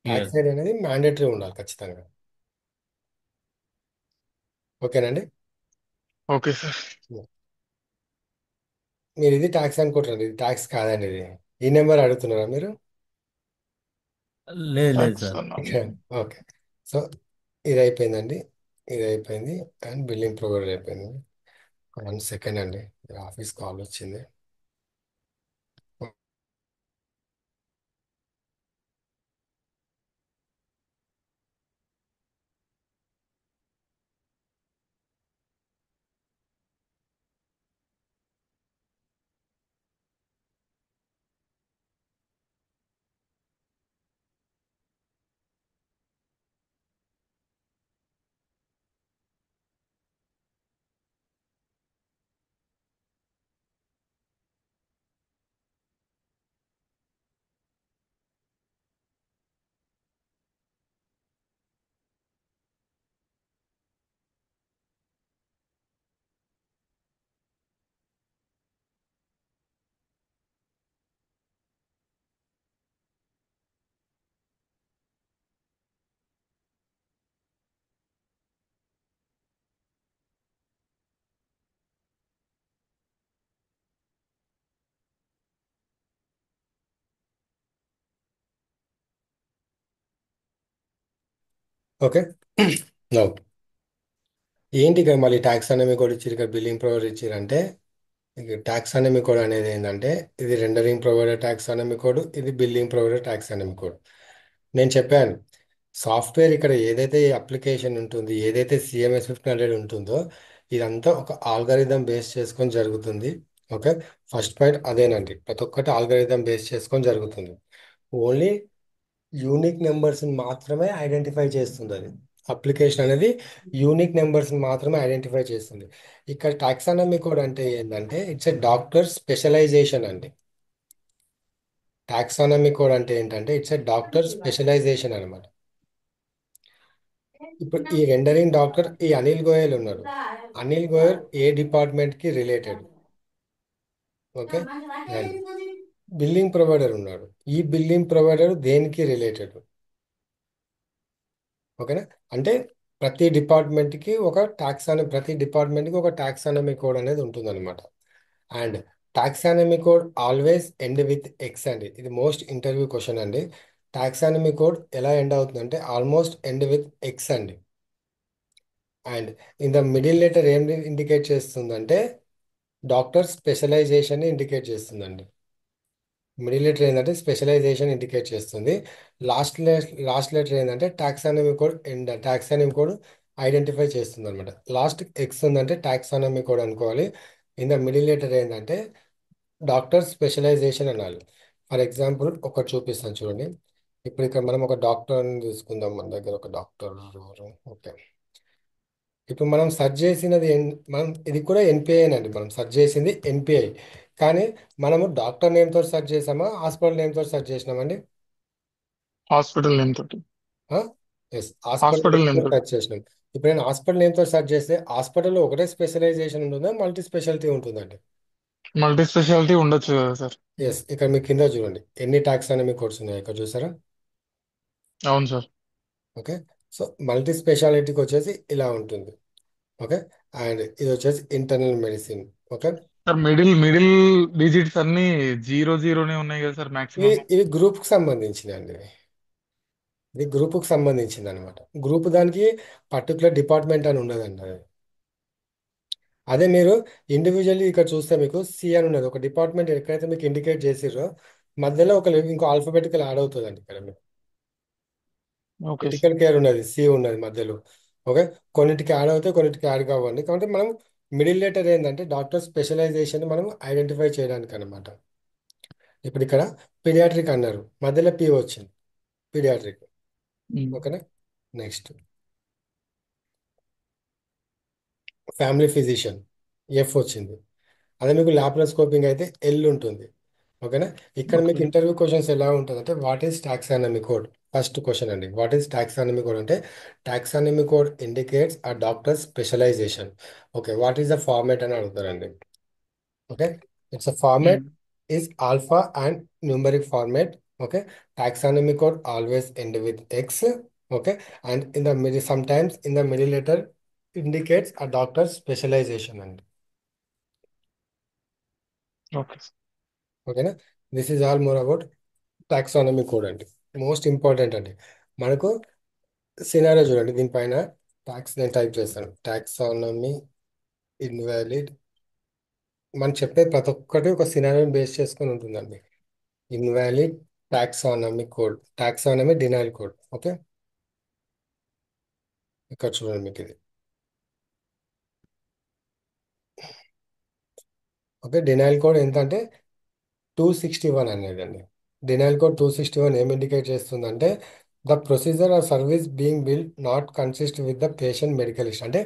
క్లియర్. ట్యాక్స్ ఐడి అనేది మ్యాండేటరీ ఉండాలి ఖచ్చితంగా. ఓకేనండి. Okay sir. మీరు ఇది ట్యాక్స్ అనుకుంటారు, ఇది ట్యాక్స్ కాదండి ఇది. ఈ నెంబర్ అడుగుతున్నారా మీరు. లేదు లేదు ట్యాక్స్ సార్. అన్నాను. ఓకే. సో ఇది అయిపోయిందండి. ఇది అయిపోయింది. అండ్ బిల్లింగ్ ప్రొవైడర్ అయిపోయింది. 1 సెకండ్ అండి, ఆఫీస్ కాల్ వచ్చింది. ఓకే. నో, ఏంటి ఇక్కడ మళ్ళీ టాక్సానమీ కోడ్ ఇచ్చారు, ఇక్కడ బిల్లింగ్ ప్రొవైడర్ ఇచ్చారంటే, ఇక టాక్సానమీ కోడ్ అనేది ఏంటంటే ఇది రెండరింగ్ ప్రొవైడర్ టాక్సానమీ కోడ్, ఇది బిల్లింగ్ ప్రొవైడర్ టాక్సానమీ కోడ్. నేను చెప్పాను, సాఫ్ట్వేర్ ఇక్కడ ఏదైతే అప్లికేషన్ ఉంటుంది, ఏదైతే సిఎంఎస్ 1500 ఉంటుందో, ఇదంతా ఒక ఆల్గరిథం బేస్ చేసుకొని జరుగుతుంది. ఓకే. ఫస్ట్ పాయింట్ అదేనండి, ప్రతి ఒక్కటి ఆల్గరిథం బేస్ చేసుకొని జరుగుతుంది. ఓన్లీ యూనిక్ నెంబర్స్ని మాత్రమే ఐడెంటిఫై చేస్తుంది అది. అప్లికేషన్ అనేది యూనిక్ నెంబర్స్ని మాత్రమే ఐడెంటిఫై చేస్తుంది. ఇక్కడ టాక్సానమీ కోడ్ అంటే ఏంటంటే ఇట్స్ ఎ డాక్టర్ స్పెషలైజేషన్ అండి. టాక్సానమీ కోడ్ అంటే ఏంటంటే ఇట్స్ ఎ డాక్టర్ స్పెషలైజేషన్ అనమాట. ఇప్పుడు ఈ రెండరింగ్ డాక్టర్, ఈ అనిల్ గోయల్ ఉన్నాడు. అనిల్ గోయల్ ఏ డిపార్ట్మెంట్కి related? Okay. And billing provider ఉన్నాడు, ఈ బిల్లింగ్ ప్రొవైడర్ దేనికి రిలేటెడ్? ఓకేనా. అంటే ప్రతి డిపార్ట్మెంట్కి ఒక టాక్సానమీ కోడ్ అనేది ఉంటుందన్నమాట. And taxonomy code always end with X అండి. ఇది మోస్ట్ ఇంటర్వ్యూ క్వశ్చన్ అండి. టాక్సానమీ కోడ్ ఎలా ఎండ్ అవుతుందంటే ఆల్మోస్ట్ ఎండ్ విత్ ఎక్స్ అండి. And in the middle letter ఏం ఇండికేట్ చేస్తుందంటే డాక్టర్ స్పెషలైజేషన్ ఇండికేట్ చేస్తుందండి. మిడిల్ లెటర్ ఏంటంటే స్పెషలైజేషన్ ఇండికేట్ చేస్తుంది. లాస్ట్ లెటర్ ఏంటంటే టాక్సానమీ కోడ్ ఐడెంటిఫై చేస్తుంది అనమాట. లాస్ట్ ఎక్స్ ఉందంటే టాక్సానమీ కోడ్ అనుకోవాలి. ఇన్ ద మిడిల్ లెటర్ ఏంటంటే డాక్టర్ స్పెషలైజేషన్ అనాలి. ఫర్ ఎగ్జాంపుల్ ఒకటి చూపిస్తాను చూడండి. ఇప్పుడు ఇక్కడ మనం ఒక డాక్టర్ని తీసుకుందాం, మన దగ్గర ఒక డాక్టర్. ఓకే. ఇప్పుడు మనం సెర్చ్ చేసినది మనం ఇది కూడా ఎన్పిఐ అండి. మనం సెర్చ్ చేసింది ఎన్పిఐ, కానీ మనము డాక్టర్ నేమ్ తోటి సెర్చ్ చేసామా, హాస్పిటల్ నేమ్ తోటి సెర్చ్ చేసినామండి? హాస్పిటల్ నేమ్ తోటి. Yes, hospital hospital name name తోటి తోటి. సెర్చ్ చేసినాం. ఇప్పుడు నేను హాస్పిటల్ నేమ్ తోటి సెర్చ్ చేస్తే హాస్పిటల్లో ఒకటే స్పెషలైజేషన్ ఉంటుందా, మల్టీ స్పెషాలిటీ ఉంటుందండి? మల్టీ స్పెషాలిటీ ఉండొచ్చు కదా సార్. ఎస్, ఇక్కడ మీ కింద చూడండి ఎన్ని టాక్సానమీ కోడ్స్ ఉన్నాయి ఇక్కడ చూసారా? అవును సార్. ఓకే. సో మల్టీ స్పెషాలిటీకి వచ్చేసి ఇలా ఉంటుంది. ఓకే. అండ్ ఇది వచ్చేసి internal medicine. Okay. Sir middle middle digits అన్ని జీరో జీరోనే ఉన్నాయి కదా సార్ ఇవి మాక్సిమం. ఇవి గ్రూప్కి సంబంధించినవి అండి. ఇది గ్రూప్కి సంబంధించింది అనమాట. గ్రూప్ దానికి పర్టికులర్ డిపార్ట్మెంట్ అని ఉండదండి అది. అదే మీరు ఇండివిజువల్లీ ఇక్కడ చూస్తే మీకు సి అని ఉన్నది, ఒక డిపార్ట్మెంట్ ఎక్కడైతే మీకు ఇండికేట్ చేసిర్రో మధ్యలో ఇంకో ఆల్ఫాబెటికల్ యాడ్ అవుతుందండి ఇక్కడ మీకు. Okay sir. క్రిటికల్ కేర్ ఉన్నది, సి ఉన్నది మధ్యలో. ఓకే. కొన్నిటికి యాడ్ అవుతాయి, కొన్నిటికి యాడ్ కావండి. కాబట్టి మనం మిడిల్ లెటర్ ఏంటంటే డాక్టర్ స్పెషలైజేషన్ మనం ఐడెంటిఫై చేయడానికి అనమాట. ఇప్పుడు ఇక్కడ పీడియాట్రిక్ అన్నారు, మధ్యలో పి వచ్చింది, పీడియాట్రిక్. ఉమ్. ఓకేనా. నెక్స్ట్ ఫ్యామిలీ ఫిజిషియన్, ఎఫ్ వచ్చింది. అదే మీకు లాప్రోస్కోపింగ్ అయితే ఎల్ ఉంటుంది. ఓకేనా. ఇక్కడ మీకు ఓకే. ఇంటర్వ్యూ క్వశ్చన్స్ ఎలా ఉంటుంది అంటే what is taxonomy code? First question అండి, వాట్ ఈస్ టాక్సానమీ కోడ్ అంటే టాక్సానమీ కోడ్ ఇండికేట్స్ ఆ doctor specialization. Okay, what is the format అని అడుగుతారండి. Okay. It's a format um. is alpha and numeric format. Okay. Taxonomy code always end with X. Okay. And in the middle, sometimes in the middle letter indicates a doctor's specialization. And okay sir. ఓకేనా. This is all more about taxonomy code అండి. Most important అండి మనకు. Scenario చూడండి, దీనిపైన నేను type చేస్తాను taxonomy invalid. మనం చెప్పే ప్రతి ఒక్కటి ఒక సినారియో బేస్ చేసుకొని ఉంటుందండి. Invalid taxonomy code, taxonomy denial code. Okay. ఇక్కడ చూడండి మీకు ఇది. ఓకే. డినైల్ కోడ్ ఎంత అంటే 261 అనేది అండి. డినైల్ కోడ్ 261 ఏం ఇండికేట్ చేస్తుందంటే the procedure or service being bill not consist with the patient medical history. అంటే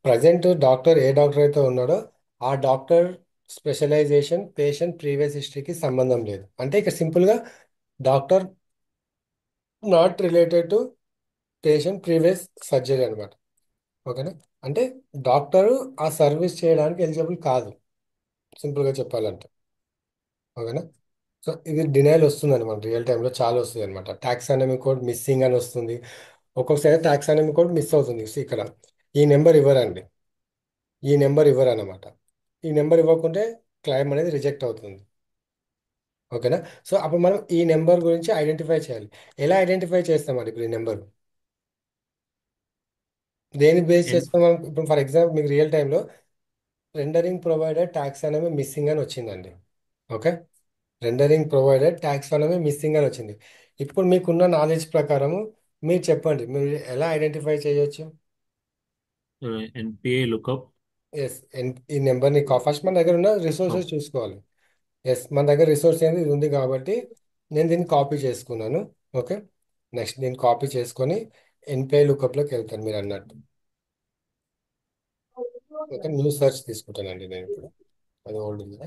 ప్రజెంట్ డాక్టర్ ఏ డాక్టర్ అయితే ఉన్నాడో ఆ డాక్టర్ స్పెషలైజేషన్ పేషెంట్ ప్రీవియస్ హిస్టరీకి సంబంధం లేదు. అంటే ఇక్కడ సింపుల్గా doctor not related to patient previous surgery అనమాట. ఓకేనా. అంటే డాక్టరు ఆ సర్వీస్ చేయడానికి ఎలిజిబుల్ కాదు, సింపుల్గా చెప్పాలంటే. ఓకేనా. సో ఇది డినైల్ వస్తుంది అనమాట, రియల్ టైంలో చాలా వస్తుంది అనమాట. టాక్సానమీ కోడ్ మిస్సింగ్ అని వస్తుంది, ఒక్కొక్కసారి టాక్సానమీ కోడ్ మిస్ అవుతుంది. సో ఇక్కడ ఈ నెంబర్ ఇవ్వరండి, ఈ నెంబర్ ఇవ్వరు అనమాట. ఈ నెంబర్ ఇవ్వకుంటే క్లైమ్ అనేది రిజెక్ట్ అవుతుంది. ఓకేనా. సో అప్పుడు మనం ఈ నెంబర్ గురించి ఐడెంటిఫై చేయాలి. ఎలా ఐడెంటిఫై చేస్తామండి ఇప్పుడు ఈ నెంబర్? దేని బేస్ ఎన్ చేసుకొని మనం ఇప్పుడు ఫర్ ఎగ్జాంపుల్ మీకు రియల్ టైంలో రెండరింగ్ ప్రొవైడర్ ట్యాక్స్ అనేవి మిస్సింగ్ అని వచ్చిందండి. ఓకే, రెండరింగ్ ప్రొవైడర్ ట్యాక్స్ అనేవి మిస్సింగ్ అని వచ్చింది. ఇప్పుడు మీకున్న నాలెడ్జ్ ప్రకారము మీరు చెప్పండి, మీరు ఎలా ఐడెంటిఫై చేయొచ్చు? NPA lookup. ఎస్, ఈ నెంబర్ని ఫస్ట్ మన దగ్గర ఉన్న రిసోర్సెస్ చూసుకోవాలి. ఎస్, మన దగ్గర రిసోర్స్ అనేది ఇది ఉంది కాబట్టి నేను దీన్ని కాపీ చేసుకున్నాను. ఓకే, నెక్స్ట్ దీన్ని కాపీ చేసుకొని ఎన్పిఐ లుకప్లోకి వెళ్తాను మీరు అన్నట్టు. ఓకే, న్యూ సెర్చ్ తీసుకుంటానండి నేను ఇప్పుడు. అది ఓల్డ్ ఉంది.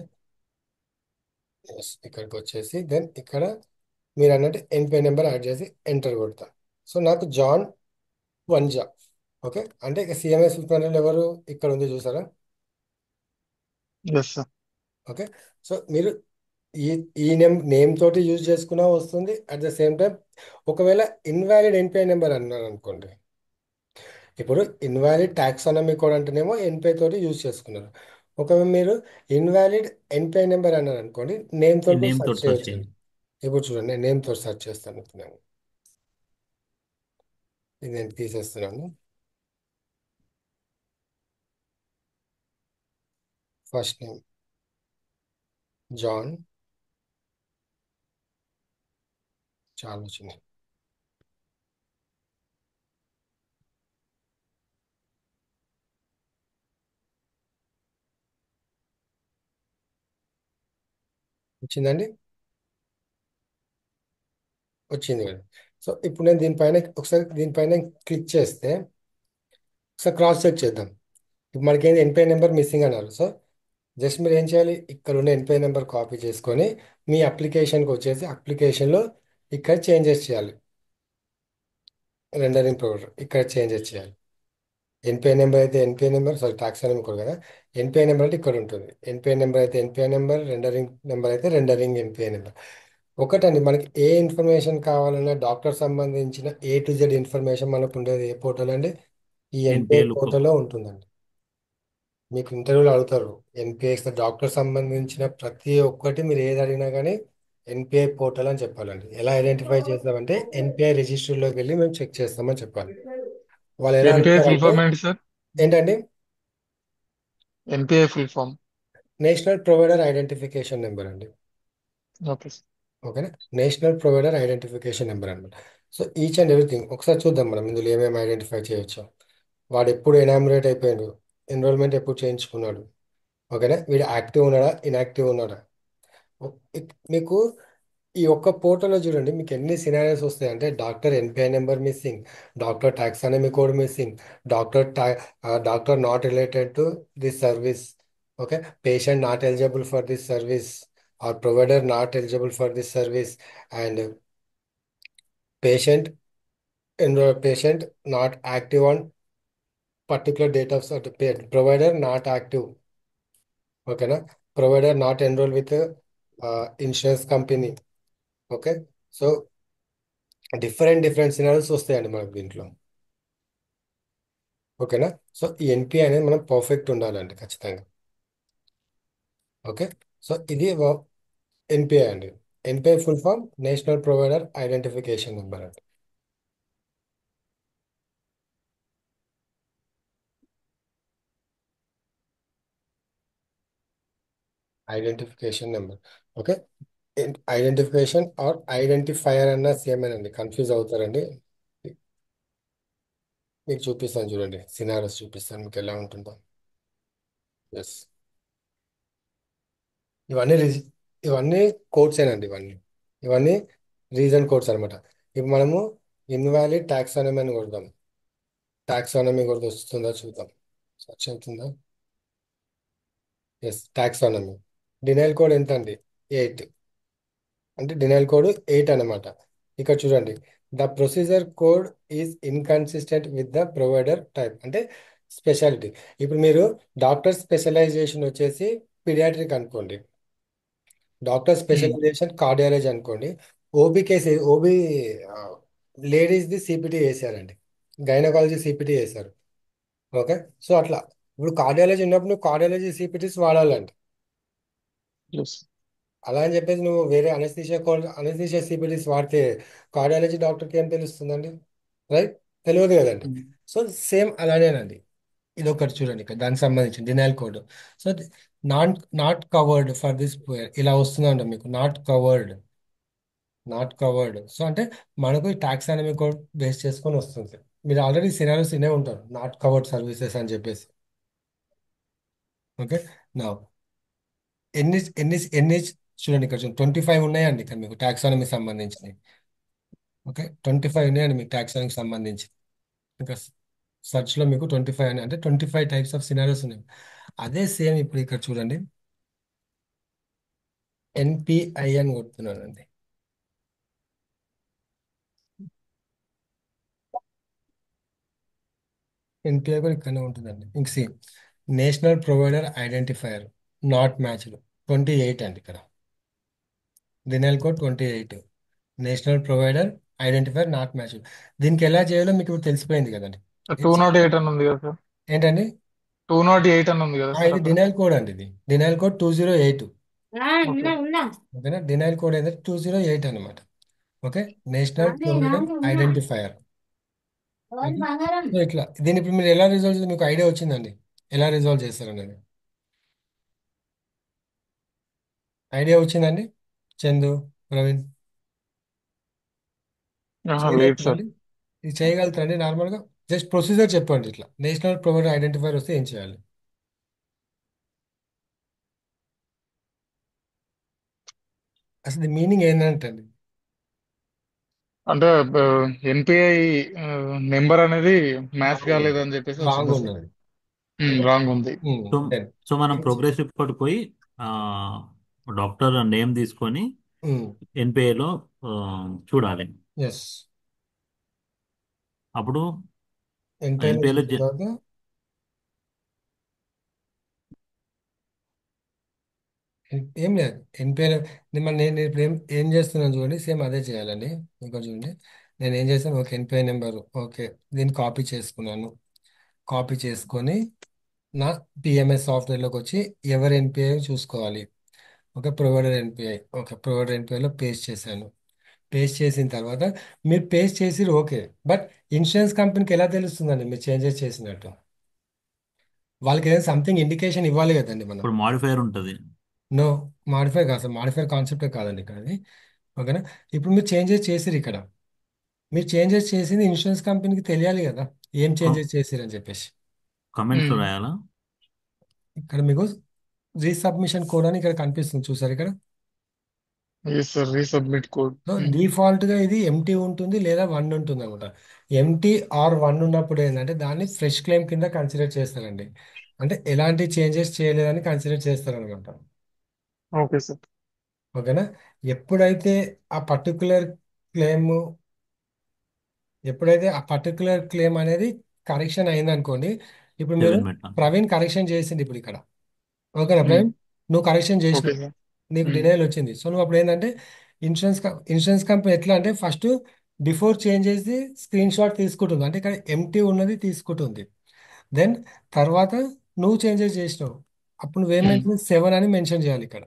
ఎస్, ఇక్కడికి వచ్చేసి దెన్ ఇక్కడ మీరు అన్నట్టు ఎన్పిఐ నెంబర్ యాడ్ చేసి ఎంటర్ కొడతా. సో నాకు జాన్ వంజా. ఓకే, అంటే ఇక సిఎంఎస్ ప్యానల్ ఎవరు ఇక్కడ ఉంది చూసారా? Yes sir. ఓకే, సో మీరు ఈ ఈ నేమ్ తోటి యూజ్ చేసుకున్నా వస్తుంది. అట్ ద సేమ్ టైం ఒకవేళ ఇన్వాలిడ్ ఎన్పిఐ నెంబర్ అన్నారు అనుకోండి, ఇప్పుడు ఇన్వాలిడ్ టాక్సానమీ కోడ్ అంటేనేమో ఎన్పిఐ తోటి యూజ్ చేసుకున్నారు. ఒకవేళ మీరు ఇన్వాలిడ్ ఎన్పిఐ నెంబర్ అన్నారు అనుకోండి, నేమ్ తోటి కూడా నేమ్ సెర్చ్ తోటి సర్చ్ చేయొచ్చు. చేయాలి. ఇప్పుడు చూడండి, నేను నేమ్ తోటి సెర్చ్ చేస్తాను. ఇప్పుడు ఇది నేను తీసేస్తున్నాను. ఫస్ట్ నేమ్ జాన్, చాలా వచ్చింది. వచ్చిందండి, వచ్చింది కదా. సో ఇప్పుడు నేను దీనిపైన ఒకసారి దీనిపైన క్లిక్ చేస్తే ఒకసారి క్రాస్ చెక్ చేద్దాం. ఇప్పుడు మనకేంది ఎన్పిఐ నెంబర్ మిస్సింగ్ అన్నారు. సో జస్ట్ మీరు ఏం చేయాలి, ఇక్కడ ఉన్న ఎన్పిఐ నెంబర్ కాపీ చేసుకొని మీ అప్లికేషన్కి వచ్చేసి అప్లికేషన్లో ఇక్కడ చేంజెస్ చేయాలి. రెండరింగ్ ప్రొవైడర్ ఇక్కడ చేంజెస్ చేయాలి. ఎన్పిఐ నెంబర్ అయితే ఎన్పిఐ నెంబర్, సారీ ట్యాక్స్ అని కూడా కదా, ఎన్పిఐ నెంబర్ అంటే ఇక్కడ ఉంటుంది. ఎన్పిఐ నెంబర్ అయితే ఎన్పిఐ నెంబర్, రెండరింగ్ నెంబర్ అయితే రెండరింగ్ ఎన్పిఐ నెంబర్. ఒకటండి, మనకి ఏ ఇన్ఫర్మేషన్ కావాలన్నా డాక్టర్ సంబంధించిన A to Z ఇన్ఫర్మేషన్ మనకు ఉండేది ఏ పోర్టల్ అండి? ఈ ఎన్పిఐ ఎన్పిఏ లుకప్. పోర్టల్లో ఉంటుందండి. మీకు ఇంటర్వ్యూలో అడుగుతారు ఎన్పిఐ డాక్టర్ సంబంధించిన ప్రతి ఒక్కటి మీరు ఏది అడిగినా కానీ ఎన్పిఐ పోర్టల్ అని చెప్పాలండి. ఎలా ఐడెంటిఫై చేస్తామంటే ఎన్పిఐ రిజిస్టర్లోకి వెళ్ళి మేము చెక్ చేస్తామని చెప్పాలి. వాళ్ళు ఎలా ఎన్పిఐ ఫుల్ అడుగుతారంటే ఫామ్ ఏంటి సార్? ఏంటండి, NPI full form. National provider identification number అండి. Okay sir. ఓకేనా, నేషనల్ ప్రొవైడర్ ఐడెంటిఫికేషన్ నెంబర్ అనమాట. సో ఈచ్ అండ్ ఎవ్రీథింగ్ ఒకసారి చూద్దాం మనం ఇందులో ఏమేమి ఐడెంటిఫై చేయొచ్చు. వాడు ఎప్పుడు ఎనామినేట్ అయిపోయాడు, ఎన్రోల్మెంట్ ఎప్పుడు చేయించుకున్నాడు, ఓకేనా, వీడు యాక్టివ్ ఉన్నాడా ఇన్యాక్టివ్ ఉన్నాడా. మీకు ఈ ఒక్క పోర్టల్లో చూడండి మీకు ఎన్ని సినారియోస్ వస్తాయంటే doctor NPI number missing, doctor taxonomy code missing, doctor doctor not related to this service, okay, patient not eligible for this service or provider not eligible for this service, and patient patient not active on particular date of provider not active, ఓకేనా, provider not enroll with insurance company. Okay, so different different scenarios వస్తాయండి మనకు దీంట్లో. ఓకేనా, so ఈ NPI అనేది మనం perfect ఉండాలండి ఖచ్చితంగా. ఓకే, సో ఇది ఎన్పిఐ అండి. NPI full form national provider identification number అండి. Identification number. Okay, identification or identifier అన్న సేమ్ అండి, కన్ఫ్యూజ్ అవుతారండి. మీకు చూపిస్తాను చూడండి, సినారియోస్ చూపిస్తాను మీకు ఎలా ఉంటుందో. ఎస్, ఇవన్నీ ఇవన్నీ కోడ్స్ ఏనండి, ఇవన్నీ ఇవన్నీ రీజన్ కోడ్స్ అనమాట. ఇప్పుడు మనము ఇన్వాలిడ్ టాక్సానమీ అని కొడదాం. టాక్సానమీ కూడా వస్తుందా చూద్దాం, సెర్చ్ అవుతుందా. ఎస్, టాక్సానమీ డినైల్ కోడ్ ఎంత అండి? 8, అంటే డినైల్ కోడ్ 8 అనమాట. ఇక్కడ చూడండి, the procedure code is inconsistent with the provider type, అంటే స్పెషాలిటీ. ఇప్పుడు మీరు డాక్టర్ స్పెషలైజేషన్ వచ్చేసి పీడియాట్రిక్ అనుకోండి, డాక్టర్ స్పెషలైజేషన్ కార్డియాలజీ అనుకోండి, ఓబీ కేసు ఓబీ లేడీస్ది సిపిటి వేసారండి, గైనకాలజీ సిపిటి వేశారు. ఓకే, సో అట్లా ఇప్పుడు కార్డియాలజీ ఉన్నప్పుడు నువ్వు కార్డియాలజీ సిపిటీస్ వాడాలండి. ఎస్. అలా అని చెప్పేసి నువ్వు వేరే అనస్థీషియా సిపిటీస్ వాడితే కార్డియాలజీ డాక్టర్కి ఏం తెలుస్తుందండి, రైట్? తెలియదు కదండి. ఉమ్. సో సేమ్ అలానేనండి. ఇది ఒకటి చూడండి ఇక్కడ దానికి సంబంధించిన denial code. So not not covered for this, ఇలా వస్తుందండి మీకు, నాట్ కవర్డ్. సో అంటే మనకు టాక్సానమీ కోడ్ బేస్ చేసుకొని వస్తుంది. మీరు ఆల్రెడీ సినారియోస్ వినే ఉంటారు, నాట్ కవర్డ్ సర్వీసెస్ అని చెప్పేసి. ఓకే. నా ఎన్ని చూడండి ఇక్కడ చూడండి, 25 ఉన్నాయండి ఇక్కడ మీకు టాక్సానమీ సంబంధించినవి. ఓకే, 25 ఉన్నాయండి మీకు టాక్సానమీకి సంబంధించి. ఇంకా సెర్చ్ లో మీకు 25 అని, అంటే 25 టైప్స్ ఆఫ్ సినారియోస్ ఉన్నాయి. అదే సేమ్ ఇప్పుడు ఇక్కడ చూడండి, ఎన్పిఐ అని కొడుతున్నానండి. ఎన్పిఐ కూడా ఇక్కడనే ఉంటుందండి. ఇంక same national provider identifier not matched, 28 అండి ఇక్కడ. Denial code 28, national provider identifier not matched. దీనికి ఎలా చేయాలో మీకు ఇప్పుడు తెలిసిపోయింది కదండి. టూ ఇది నాట్ ఎయిట్ అని ఉంది కదా సార్? ఏంటండి? 208 అని ఉంది కదా సార్ ఇది అక్కడ? డినైల్ కోడ్ అండి, ఇది డినైల్ కోడ్ 208. ఓకే. ఓకేనా, డినైల్ కోడ్ ఏంటంటే 208 అనమాట. Okay, national provider identifier. Okay. So ఇట్లా దీన్ని ఇప్పుడు మీరు ఎలా రిజాల్వ్ చేస్తారు, మీకు ఐడియా వచ్చిందండి ఎలా రిజాల్వ్ చేస్తారనేది? ఐడియా వచ్చిందండి చందు, ప్రవీణ్? లేదు సార్. చేయగలుగుతారండి? ఇది చేయగలుగుతారండి నార్మల్గా? జస్ట్ ప్రొసీజర్ చెప్పండి, ఇట్లా నేషనల్ ప్రొవైడర్ ఐడెంటిఫైర్ వస్తే ఏం చేయాలి? అసలు మీనింగ్ ఏంటంటండి? అంటే ఎన్పిఐ నెంబర్ అనేది మ్యాచ్ రాంగ్ ఉంది, కాలేదని చెప్పేసి రాంగ్ వచ్చింది సార్. ఉన్నది. రాంగ్ ఉంది. సో దెన్ సో మనం ప్రోగ్రెస్ రిపోర్ట్ పోయి ఆ, డాక్టర్ నేమ్ తీసుకొని ఎన్పిఏలో చూడాలి. ఎస్, అప్పుడు ఎన్పిఐలో ఎన్పిఏలో చూసిన తర్వాత ఏం లేదు. ఎన్పిఐలో మిమ్మల్ని నేను ఇప్పుడు ఏం చేస్తున్నాను చూడండి, సేమ్ అదే చేయాలండి. ఇంకా చూడండి, నేను ఏం చేస్తాను, ఓకే ఎన్పిఐ నెంబర్, ఓకే దీన్ని కాపీ చేసుకున్నాను. కాపీ చేసుకొని నా పిఎంఎస్ సాఫ్ట్వేర్లోకి వచ్చి ఎవరి ఎన్పిఐ చూసుకోవాలి. Okay, provider NPI, okay provider ఎన్పిఐలో పేస్ట్ చేశాను. పేస్ట్ చేసిన తర్వాత మీరు పేస్ట్ చేసి ఓకే, బట్ ఇన్సూరెన్స్ కంపెనీకి ఎలా తెలుస్తుందండి మీరు చేంజెస్ చేసినట్టు? వాళ్ళకి ఏదైనా సంథింగ్ ఇండికేషన్ ఇవ్వాలి కదండి మనం. ఇప్పుడు మాడిఫైయర్ ఉంటుంది. నో, మాడిఫై కాదు సార్, మాడిఫై కాన్సెప్టే కాదండి ఇక్కడ అది. ఓకేనా, ఇప్పుడు మీరు చేంజెస్ చేసిరు ఇక్కడ, మీరు చేంజెస్ చేసింది ఇన్సూరెన్స్ కంపెనీకి తెలియాలి కదా ఏం చేంజెస్ చేసిరని చెప్పేసి. కమెంట్స్లో రాయాలా? ఇక్కడ మీకు రీసబ్మిషన్ కోడ్ అని ఇక్కడ కనిపిస్తుంది చూసారు ఇక్కడ. Yes sir, resubmit code. So default గా ఇది ఎంటీ ఉంటుంది లేదా 1 ఉంటుంది అనమాట. ఎంటీ ఆర్ 1 ఉన్నప్పుడు ఏంటంటే దాన్ని ఫ్రెష్ క్లెయిమ్ కింద కన్సిడర్ చేస్తారండి. అంటే ఎలాంటి చేంజెస్ చేయలేదని కన్సిడర్ చేస్తారనమాట. Okay sir. ఓకేనా, ఎప్పుడైతే ఆ పర్టికులర్ క్లెయిమ్ ఎప్పుడైతే ఆ పర్టికులర్ క్లెయిమ్ అనేది కరెక్షన్ అయిందనుకోండి, ఇప్పుడు మీరు 7 పెట్టాలి. ప్రవీణ్ కరెక్షన్ చేసింది ఇప్పుడు ఇక్కడ. ఓకేనా ప్రవీణ్, నువ్వు కరెక్షన్ ఓకే చేసినావు, సార్. నీకు డినైల్ వచ్చింది. సో నువ్వు అప్పుడు ఏంటంటే ఇన్సూరెన్స్ కంపెనీ ఎట్లా అంటే ఫస్ట్ బిఫోర్ చేంజ్ చేసి స్క్రీన్ షాట్ తీసుకుంటుంది, అంటే ఇక్కడ ఎంటీ ఉన్నది తీసుకుంటుంది. దెన్ తర్వాత నువ్వు చేంజెస్ చేసినావు, అప్పుడు నువ్వేం మెన్షన్ 7 అని మెన్షన్ చేయాలి ఇక్కడ.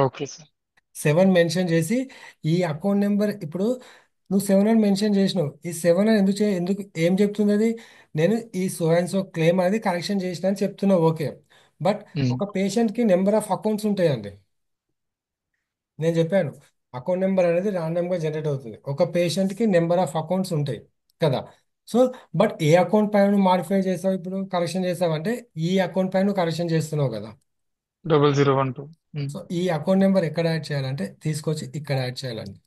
Okay sir. 7 మెన్షన్ చేసి ఈ అకౌంట్ నెంబర్, ఇప్పుడు నువ్వు 7 అని మెన్షన్ చేసినావు, ఈ 7 అని ఎందుకు ఏం చెప్తుంది అది? నేను ఈ సో అండ్ సో క్లెయిమ్ అనేది కరెక్షన్ చేసిన అని చెప్తున్నావు, ఓకే. బట్ ఒక పేషెంట్కి నెంబర్ ఆఫ్ అకౌంట్స్ ఉంటాయండి. నేను చెప్పాను, అకౌంట్ నెంబర్ అనేది ర్యాండమ్గా జనరేట్ అవుతుంది. ఒక పేషెంట్కి నెంబర్ ఆఫ్ అకౌంట్స్ ఉంటాయి కదా. సో బట్ ఏ అకౌంట్ పైన నువ్వు మాడిఫై చేసావు, ఇప్పుడు కరెక్షన్ చేసావు అంటే ఈ అకౌంట్ పైన నువ్వు కరెక్షన్ చేస్తున్నావు కదా. 0012. సో ఈ అకౌంట్ నెంబర్ ఎక్కడ యాడ్ చేయాలంటే తీసుకొచ్చి ఇక్కడ యాడ్ చేయాలండి.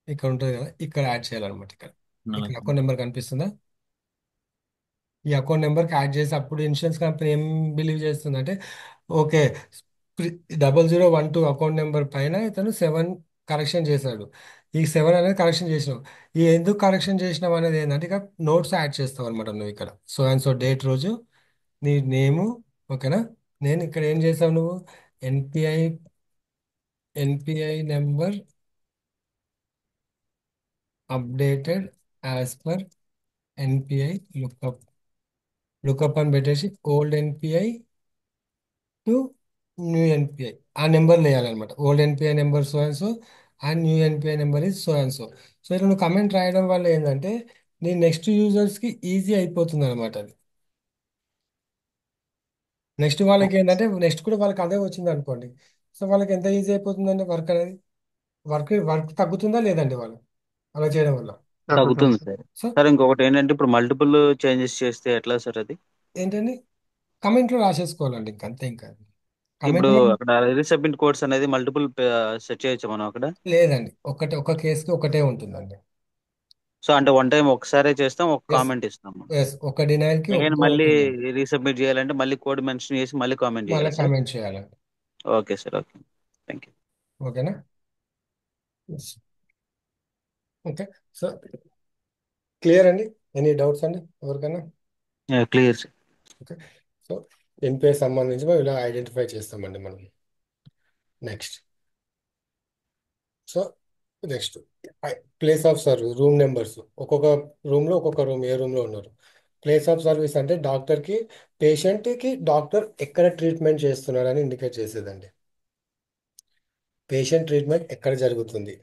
ఇక్కడ ఉంటుంది కదా, ఇక్కడ యాడ్ చేయాలన్నమాట. ఇక్కడ ఇక్కడ అకౌంట్ నెంబర్ కనిపిస్తుందా? ఈ అకౌంట్ నెంబర్కి యాడ్ చేసి అప్పుడు ఇన్సూరెన్స్ కంపెనీ ఏం బిలీవ్ చేస్తుందంటే, ఓకే 0012 అకౌంట్ నెంబర్ పైన ఇతను 7 కరెక్షన్ చేశాడు, ఈ 7 అనేది కరెక్షన్ చేసినావు. ఈ ఎందుకు కరెక్షన్ చేసినావు అనేది ఏంటంటే ఇక నోట్స్ యాడ్ చేస్తావు అనమాట నువ్వు ఇక్కడ. సో అండ్ సో డేట్ రోజు నీ నేము, ఓకేనా. నేను ఇక్కడ ఏం చేసావు నువ్వు, NPI NPI number updated as per NPI lookup, lookup అని పెట్టేసి old NPI to new NPI ఆ నెంబర్ వేయాలన్నమాట. Old NPI number so and so and new NPI number is so and so. So ఇలా నువ్వు కమెంట్ రాయడం వల్ల ఏంటంటే నీ నెక్స్ట్ యూజర్స్కి ఈజీ అయిపోతుంది అనమాట అది. నెక్స్ట్ వాళ్ళకి ఏంటంటే నెక్స్ట్ కూడా వాళ్ళకి అదే వచ్చింది అనుకోండి, సో వాళ్ళకి ఎంత ఈజీ అయిపోతుందంటే వర్క్ అనేది, వర్క్ తగ్గుతుందా లేదండి వాళ్ళు అలా చేయడం వల్ల. తగ్గుతుంది తగ్గుతుంది సార్. సార్. సో సార్ ఇంకొకటి ఏంటంటే ఇప్పుడు మల్టిపుల్ చేంజెస్ చేస్తే ఎట్లా సార్ అది? ఏంటండి, కమెంట్లో రాసేసుకోవాలండి ఇంకంతే. ఇంకా ఇప్పుడు కమెంట్లో అక్కడ రీసబ్మిట్ కోడ్స్ అనేది మల్టిపుల్ సెట్ చేయొచ్చు మనం అక్కడ. లేదండి, ఒక కేసుకి ఒకటే ఉంటుందండి. సో అంటే వన్ టైం ఒకసారే చేస్తాం, ఒక ఎస్, కామెంట్ ఇస్తాము. ఎస్, ఒక డినైల్కి అగైన్ ఒకటే మళ్ళీ ఉంటుందండి. రీసబ్మిట్ చేయాలంటే మళ్ళీ కోడ్ మెన్షన్ చేసి మళ్ళీ కామెంట్ మళ్ళీ చేయాలా సార్? కామెంట్ చేయాలండి. Okay sir, okay. థ్యాంక్ ఓకేనా. ఓకే. సో క్లియర్ అండి, ఎనీ డౌట్స్ అండి ఎవరికైనా? You. Clear sir. Okay. So NPI సంబంధించి మనం ఇలా ఐడెంటిఫై చేస్తామండి మనం. Next, so next place of service, room numbers. ఒక్కొక్క రూమ్లో ఒక్కొక్క రూమ్, ఏ రూమ్లో ఉన్నారు. ప్లేస్ ఆఫ్ సర్వీస్ అంటే డాక్టర్కి, పేషెంట్కి డాక్టర్ ఎక్కడ ట్రీట్మెంట్ చేస్తున్నారని ఇండికేట్ చేసేదండి. పేషెంట్ ట్రీట్మెంట్ ఎక్కడ జరుగుతుంది,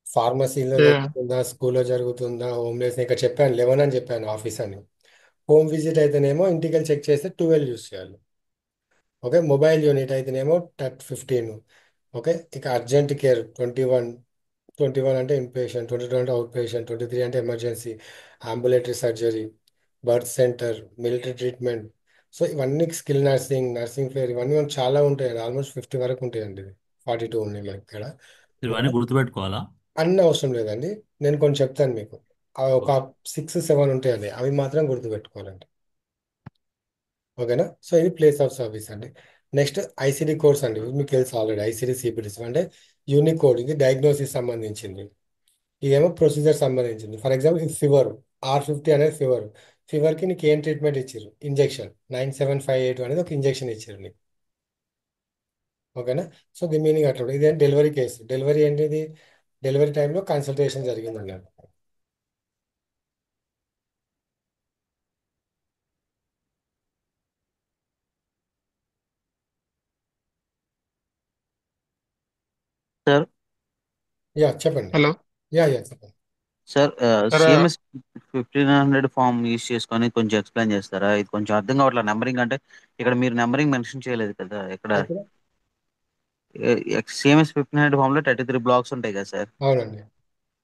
ఫార్మసీలో ఓకే. జరుగుతుందా, స్కూల్లో జరుగుతుందా, హోమ్లెస్, ఇంకా చెప్పాను 11 అని చెప్పాను ఆఫీస్ అని. హోమ్ విజిట్ అయితేనేమో ఇంటికి వెళ్ళి చెక్ చేస్తే 12 యూస్ చేయాలి. ఓకే. మొబైల్ యూనిట్ అయితేనేమో 15. ఓకే. ఇక అర్జెంట్ కేర్ 21. 21 అంటే ఇన్పేషెంట్, 22 అంటే అవుట్ పేషెంట్, 23 అంటే emergency, ambulatory surgery, birth centre, military treatment. So ఇవన్నీ స్కిల్ నర్సింగ్, నర్సింగ్ ఫేర్, ఇవన్నీ మనకు చాలా ఉంటాయండి. ఆల్మోస్ట్ 50 వరకు ఉంటాయండి. ఇది 42 ఉన్నాయి మనకి ఇక్కడ. ఇవన్నీ గుర్తుపెట్టుకోవాలా? అన్ని అవసరం లేదండి, నేను కొన్ని చెప్తాను మీకు. అవి ఒక ఓకే. 6-7 ఉంటాయండి, అవి మాత్రం గుర్తుపెట్టుకోవాలండి. ఓకేనా. సో ఇది ప్లేస్ ఆఫ్ సర్వీస్ అండి. నెక్స్ట్ ఐసిడి కోడ్స్ అండి, ఇవి మీకు తెలుసు ఆల్రెడీ. ఐసిడి సిపిడిస్ అంటే యూనిక్ కోడ్, ఇది డయాగ్నోసిస్ సంబంధించింది. ఇదేమో ప్రొసీజర్ సంబంధించింది. ఫర్ ఎగ్జాంపుల్ ఇది ఫీవర్, R50 అనేది ఫీవర్. ఫీవర్కి నీకు ఏం ట్రీట్మెంట్ ఇచ్చారు, ఇంజెక్షన్ 9758 అనేది ఒక ఇంజెక్షన్ ఇచ్చారు నీకు. ఓకేనా. సో దీని మీనింగ్ అట్లా ఉంటుంది. ఇదే డెలివరీ కేసు, డెలివరీ ఏంటిది, డెలివరీ టైంలో కన్సల్టేషన్ జరిగింది అన్నారు. సార్. యా చెప్పండి. హలో యా చెప్పండి. Sir, sir. CMS 1500 form use చేసుకొని కొంచెం ఎక్స్ప్లెయిన్ చేస్తారా? ఇది కొంచెం అర్థం కావట్లేదు. నెంబరింగ్ అంటే ఇక్కడ మీరు నెంబరింగ్ మెన్షన్ చేయలేదు కదా ఇక్కడ. ఇక్కడ సిఎంఎస్ 1500 ఫామ్ లో 33 బ్లాక్స్ ఉంటాయి కదా సార్. అవునండి.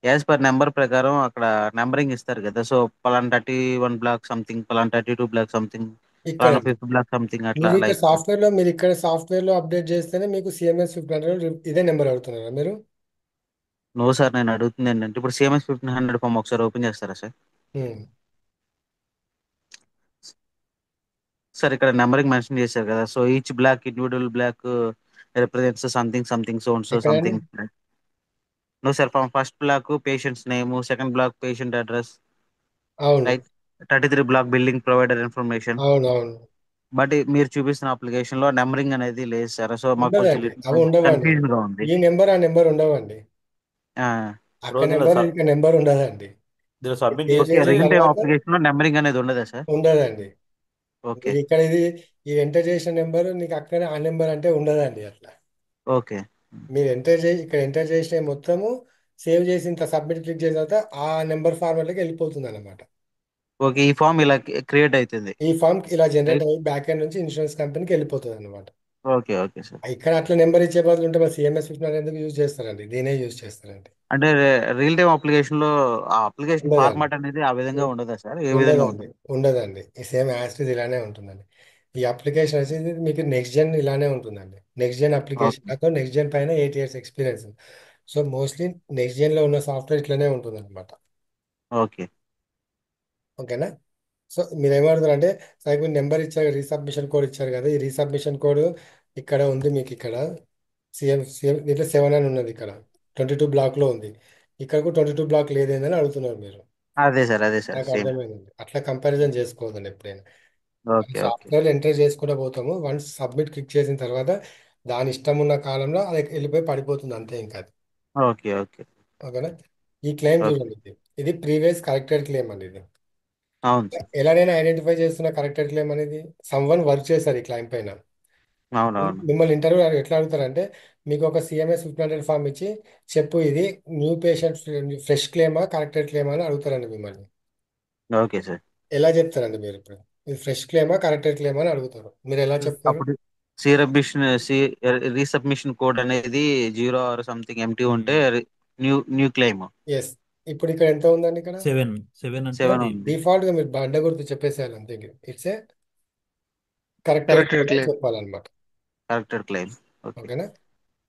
యాజ్ పర్ నెంబర్ ప్రకారం అక్కడ నెంబరింగ్ ఇస్తారు కదా. సో పలానా 31 బ్లాక్ సంథింగ్, పలానా 32 బ్లాక్ సంథింగ్, ఇక్కడ పలానా 5th బ్లాక్ సంథింగ్, అట్లా మీరు ఇక్కడ లైక్. సాఫ్ట్వేర్లో, మీరు ఇక్కడ సాఫ్ట్వేర్లో అప్డేట్ చేస్తేనే మీకు సిఎంఎస్ 1500 ఇదే నెంబర్ అడుగుతున్నారా మీరు? నో సార్, నేను అడుగుతుంది ఏంటంటే ఇప్పుడు సిఎంఎస్ 1500 ఫామ్ ఒకసారి ఓపెన్ చేస్తారా సార్? ఉమ్. సార్ ఇక్కడ నెంబరింగ్ మెన్షన్ చేశారు కదా. So each block, individual block represents something something, so ఎక్కడండి? Something. No sir, from first block patients name, second block patient address, అవును, right. 33 block building provider information. అవును, అవును. But మీరు చూపిస్తున్న application లో నెంబరింగ్ అనేది లేదు సార్. సో మాకు కొంచెం ఉండదండి, అవి ఉండవండి. కన్ఫ్యూజన్ గా ఉంది. ఈ నెంబర్ ఆ నెంబర్ ఉండవండి. ఆ, అక్క రోజులో నెంబర్ ఇక నెంబర్ ఉండదండి. ఇందులో ఇది సబ్మిట్ సేవ్ ఓకే, చేస్తే చేసిన రియల్ టైమ్ తర్వాత అప్లికేషన్ లో నెంబరింగ్ అనేది ఉండదా సార్? ఉండదండి. ఓకే. మీరు ఇక్కడ ఇది ఎంటర్ చేసిన నెంబర్ నీకు అక్కడ ఆ నెంబర్ అంటే ఉండదండి అట్లా. ఓకే. మీరు ఇక్కడ ఎంటర్ చేసిన మొత్తము సేవ్ చేసిన సబ్మిట్ క్లిక్ చేసిన తర్వాత ఆ నెంబర్ ఫార్మాట్లోకి వెళ్ళిపోతుంది అనమాట. ఓకే, ఈ ఫామ్ ఇలా క్రియేట్ అవుతుంది. ఈ ఫామ్ ఇలా జనరేట్ రైట్. అయ్యి బ్యాక్ ఎండ్ నుంచి ఇన్సూరెన్స్ కంపెనీకి వెళ్ళిపోతుంది అనమాట. Okay, okay sir. ఇక్కడ అట్లా నెంబర్ ఇచ్చే బదులు ఉంటే మరి సిఎంఎస్ 15 ఎందుకు యూజ్ చేస్తారండి, దీనే యూజ్ చేస్తారండి. అంటే రియల్ టైమ్ అప్లికేషన్ లో ఆ అప్లికేషన్ ఉండదండి, ఫార్మాట్ అనేది ఆ విధంగా ఉండదా సార్? ఏ విధంగా ఉండదండి, ఉంటుంది? ఉండదండి. ఈ సేమ్ యాస్టిస్ ఇలానే ఉంటుందండి. ఈ అప్లికేషన్ వచ్చేసి మీకు నెక్స్ట్ జెన్ ఇలానే ఉంటుందండి. Next gen application okay. నాకు నెక్స్ట్ జెన్ పైన 8 years experience. So mostly next జెన్లో ఉన్న సాఫ్ట్వేర్ ఇట్లానే ఉంటుంది అనమాట. ఓకే. ఓకేనా. సో మీరు ఏమడుగుతారు అంటే, సరే మీరు నెంబర్ ఇచ్చారు, రీసబ్మిషన్ కోడ్ ఇచ్చారు కదా, ఈ రీసబ్మిషన్ కోడ్ ఇక్కడ ఉంది మీకు, ఇక్కడ సిఎం దీంట్లో 7 అని ఉన్నది, ఇక్కడ 22 బ్లాక్లో ఉంది, ఇక్కడ కూడా 22 బ్లాక్ లేదేందని అడుగుతున్నారు మీరు. అదే సార్, అదే సార్, నాకు సేమ్. అర్థమైందండి, అట్లా కంపారిజన్ చేసుకోవద్దండి ఎప్పుడైనా. Okay, okay. సాఫ్ట్వేర్ ఎంటర్ చేసుకుంటూ పోతాము, వన్స్ సబ్మిట్ క్లిక్ చేసిన తర్వాత దాని ఇష్టం ఉన్న కాలంలో అది వెళ్ళిపోయి పడిపోతుంది అంతే ఇంకా అది. Okay, okay. ఓకేనా. ఈ క్లెయిమ్ ఓకే. చూడండి, ఇది ప్రీవియస్ కరెక్టెడ్ క్లెయిమ్ అండి ఇది. అవును సార్. ఎలా నేను ఐడెంటిఫై చేస్తున్న కరెక్టెడ్ క్లెయిమ్ అనేది, సమ్వన్ వర్క్ చేశారు ఈ క్లెయిమ్ పైన. అవునవును. మిమ్మల్ని ఇంటర్వ్యూ ఎట్లా అడుగుతారంటే, మీకు ఒక సిఎంఎస్ 1500 ఫామ్ ఇచ్చి చెప్పు ఇది న్యూ పేషెంట్ ఫ్రెష్ క్లెయిమా కరెక్టెడ్ క్లెయిమా అని అడుగుతారండి మిమ్మల్ని. Okay sir. ఎలా చెప్తారండి మీరు ఇప్పుడు? ఇది ఫ్రెష్ క్లెయిమా కరెక్టెడ్ క్లెయిమా అని అడుగుతారు, మీరు ఎలా చెప్తారు? అప్పుడు సి రీసబ్మిషన్ కోడ్ అనేది 0 ఆర్ సంథింగ్ ఎంటీ ఉంటే న్యూ న్యూ క్లెయిమ్. ఎస్. ఇప్పుడు ఇక్కడ ఎంత ఉందండి? ఇక్కడ 7 అంటే 7 అది ఉంది. డిఫాల్ట్ గా మీరు బండ గుర్తు చెప్పేసేయాలి అంతే. It's a corrected correct claim అని క్లియర్. చెప్పాలన్నమాట. Corrected claim. ఓకే. ఓకేనా?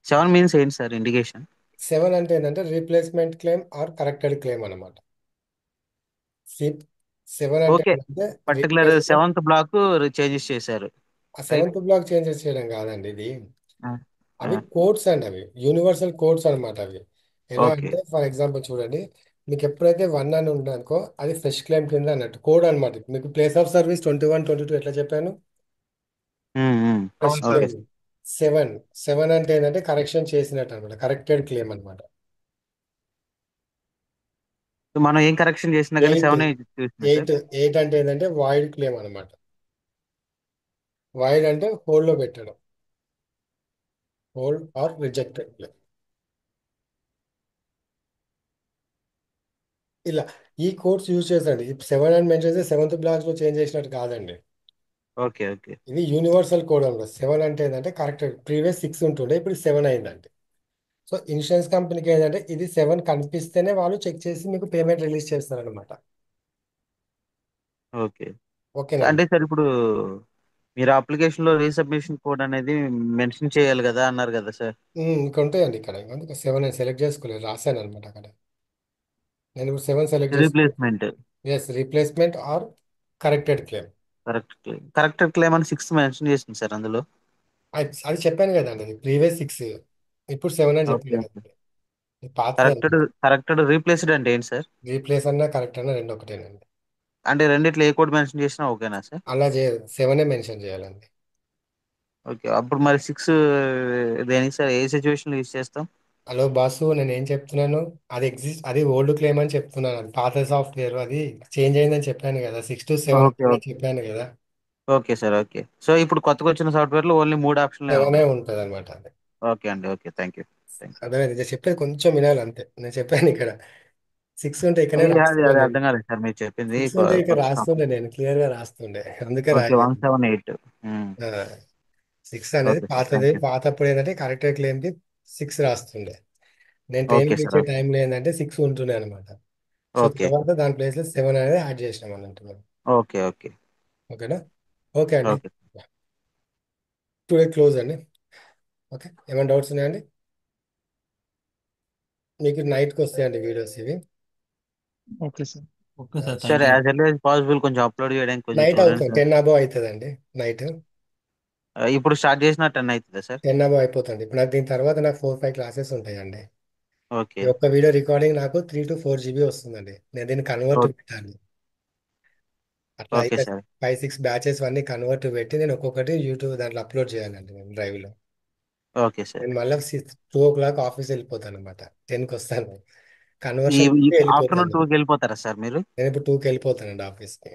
7 మీన్స్ ఏంటి సార్ ఇండికేషన్? 7 అంటే ఏంటంటే replacement claim or corrected claim అనమాట. 7 అంటే ఓకే. ఏంటంటే particular replacement. 7th black changes చేశారు. ఆ రైట్. 7th బ్లాక్ చేంజెస్ చేయడం కాదండి ఇది. అవి కోడ్స్ అండి, అవి యూనివర్సల్ కోడ్స్ అన్నమాట. అవి ఎలా ఓకే. అంటే ఫర్ ఎగ్జాంపుల్ చూడండి, మీకు ఎప్పుడైతే 1 అని ఉందనుకో అది ఫ్రెష్ క్లెయిమ్ కింద అన్నట్టు కోడ్ అనమాట. మీకు ప్లేస్ ఆఫ్ సర్వీస్ 21 22 ఎట్లా చెప్పాను? ఫ్రెష్ అవును సార్. Okay claim. సార్. 7 అంటే ఏంటంటే కరెక్షన్ చేసినట్టు అనమాట, కరెక్టెడ్ క్లెయిమ్ అనమాట. మనం ఏం కరెక్షన్ చేసినా కానీ 8 7 చూసిన సార్. 8 అంటే ఏంటంటే వాయిడ్ క్లెయిమ్ అనమాట. వాయిడ్ అంటే హోల్డ్ లో పెట్టడం, హోల్డ్ ఆర్ రిజెక్టెడ్ క్లెయిమ్. ఇలా ఈ కోడ్స్ యూజ్ చేసండి. 7 అని మెన్షన్ చేస్తే 7th బ్లాక్స్ లో చేంజ్ చేసినట్టు కాదండి. ఓకే. ఓకే. ఇది యూనివర్సల్ కోడ్ అనమాట. 7 అంటే ఏంటంటే కరెక్ట్, ప్రీవియస్ 6 ఉంటుండే ఇప్పుడు 7 అయిందండి. సో ఇన్సూరెన్స్ కంపెనీకి ఏంటంటే ఇది 7 కనిపిస్తేనే వాళ్ళు చెక్ చేసి మీకు పేమెంట్ రిలీజ్ చేస్తారనమాట. ఓకే. ఓకేనండి. అంటే సార్ ఇప్పుడు మీరు అప్లికేషన్ లో రీసబ్మిషన్ కోడ్ అనేది మెన్షన్ చేయాలి కదా అన్నారు కదా సార్. ఇంకా ఉంటాయండి ఇక్కడ. ఇంకా 7 నేను సెలెక్ట్ చేసుకోలేదు, రాశాను అనమాట అక్కడ. నేను ఇప్పుడు 7 సెలెక్ట్ చేసుకున్నాను. Replacement. Yes, replacement or corrected claim. Correct claim. Corrected claim అని 6 మెన్షన్ చేసింది సార్ అందులో. అది చెప్పాను కదండి, అది ప్రీవియస్ 6 ఇప్పుడు 7 అని ఓకే. చెప్పాను ఓకే. కదండి. ఇది పాతది కరెక్టెడ్ అనమాట. కరెక్టెడ్ రీప్లేస్డ్ అంటే ఏంటి సార్? రీప్లేస్ అన్నా కరెక్ట్ అన్నా రెండు ఒకటేనండి. అంటే రెండిట్లో ఏ కోడ్ మెన్షన్ చేసినా ఓకేనా సార్? అలా చేయదు, 7 మెన్షన్ చేయాలండి. ఓకే. అప్పుడు మరి 6 దేనికి సార్, ఏ సిచ్యువేషన్ యూజ్ చేస్తాం? హలో బాసు, నేను ఏం చెప్తున్నాను? అది ఓల్డ్ క్లెయిమ్ అని చెప్తున్నాను. అది పాత సాఫ్ట్వేర్, అది చేంజ్ అయిందని చెప్పాను కదా, 6 to 7 ఓకే. ఓకే. చెప్పాను కదా. Okay sir. ఓకే. సో ఇప్పుడు కొత్తగా వచ్చిన సాఫ్ట్వేర్ లో ఓన్లీ 3 ఆప్షన్లే 7 ఉన్నాయి. ఉంటుంది అనమాట. అది ఓకే అండి. ఓకే. Thank you. థ్యాంక్ అదే నేను చెప్పేది కొంచెం వినాలి అంతే. నేను చెప్పాను ఇక్కడ 6 ఉంటే ఇక్కడనే యూ. అది రాస్తుండే అది నేను. అర్థం కాలేదు సార్ మీరు చెప్పింది. 6 ఉంటే ఇక్కడ కొత్త రాస్తుండే, సాఫ్ట్వేర్. నేను క్లియర్ గా రాస్తుండే, అందుకే ఓకే. రాయలేదు. 178. 6 అనేది ఓకే సార్. పాతది. Thank you. పాతప్పుడు ఏంటంటే కరెక్టెడ్ క్లెయిమ్ కి 6 రాస్తుండే. నేను ఓకే ట్రైనింగ్ సార్. ఇచ్చే ఓకే. టైంలో ఏంటంటే 6 ఉంటుండే అనమాట. So okay. తర్వాత దాని ప్లేస్ లో 7 అనేది యాడ్ చేసినాం అన్నట్టు. ఓకే. ఓకే. ఓకేనా? ఓకే అండి. ఓకే. టుడే క్లోజ్ అండి. ఓకే, ఏమైనా డౌట్స్ ఉన్నాయండి? మీకు నైట్కి వస్తాయండి వీడియోస్ ఇవి. Okay sir. Okay sir, sir thank you. As early as possible కొంచెం అప్లోడ్ చేయడానికి కొంచెం నైట్ చూడండి అవుతుంది, సార్. 10 అబవ్ అవుతుందండి నైట్. ఇప్పుడు స్టార్ట్ చేసిన 10 అవుతుందా సార్? 10 అబవ్ అయిపోతుంది. ఇప్పుడు నాకు దీని తర్వాత నాకు 4 5 క్లాసెస్ ఉంటాయండి. ఓకే. ఈ ఒక్క వీడియో రికార్డింగ్ నాకు 3 to 4 GB వస్తుందండి. నేను దీన్ని కన్వర్ట్ ఓకే. పెట్టాలి. అట్లా ఓకే అయితే సార్. 5 6 బ్యాచెస్ అన్ని కన్వర్ట్ పెట్టి నేను ఒక్కొక్కటి యూట్యూబ్ దాంట్లో అప్లోడ్ చేయాలండి నేను డ్రైవ్ లో. Okay sir. నేను మళ్ళీ 2 o'clock ఆఫీస్ వెళ్ళిపోతాను అనమాట. 10కి వస్తాను. ఈ కన్వర్షన్ ఆఫ్టర్నూన్ వెళ్ళిపోతాను. 2కి వెళ్ళిపోతారా సార్ మీరు? నేను ఇప్పుడు 2కి వెళ్ళిపోతానండి ఆఫీస్కి.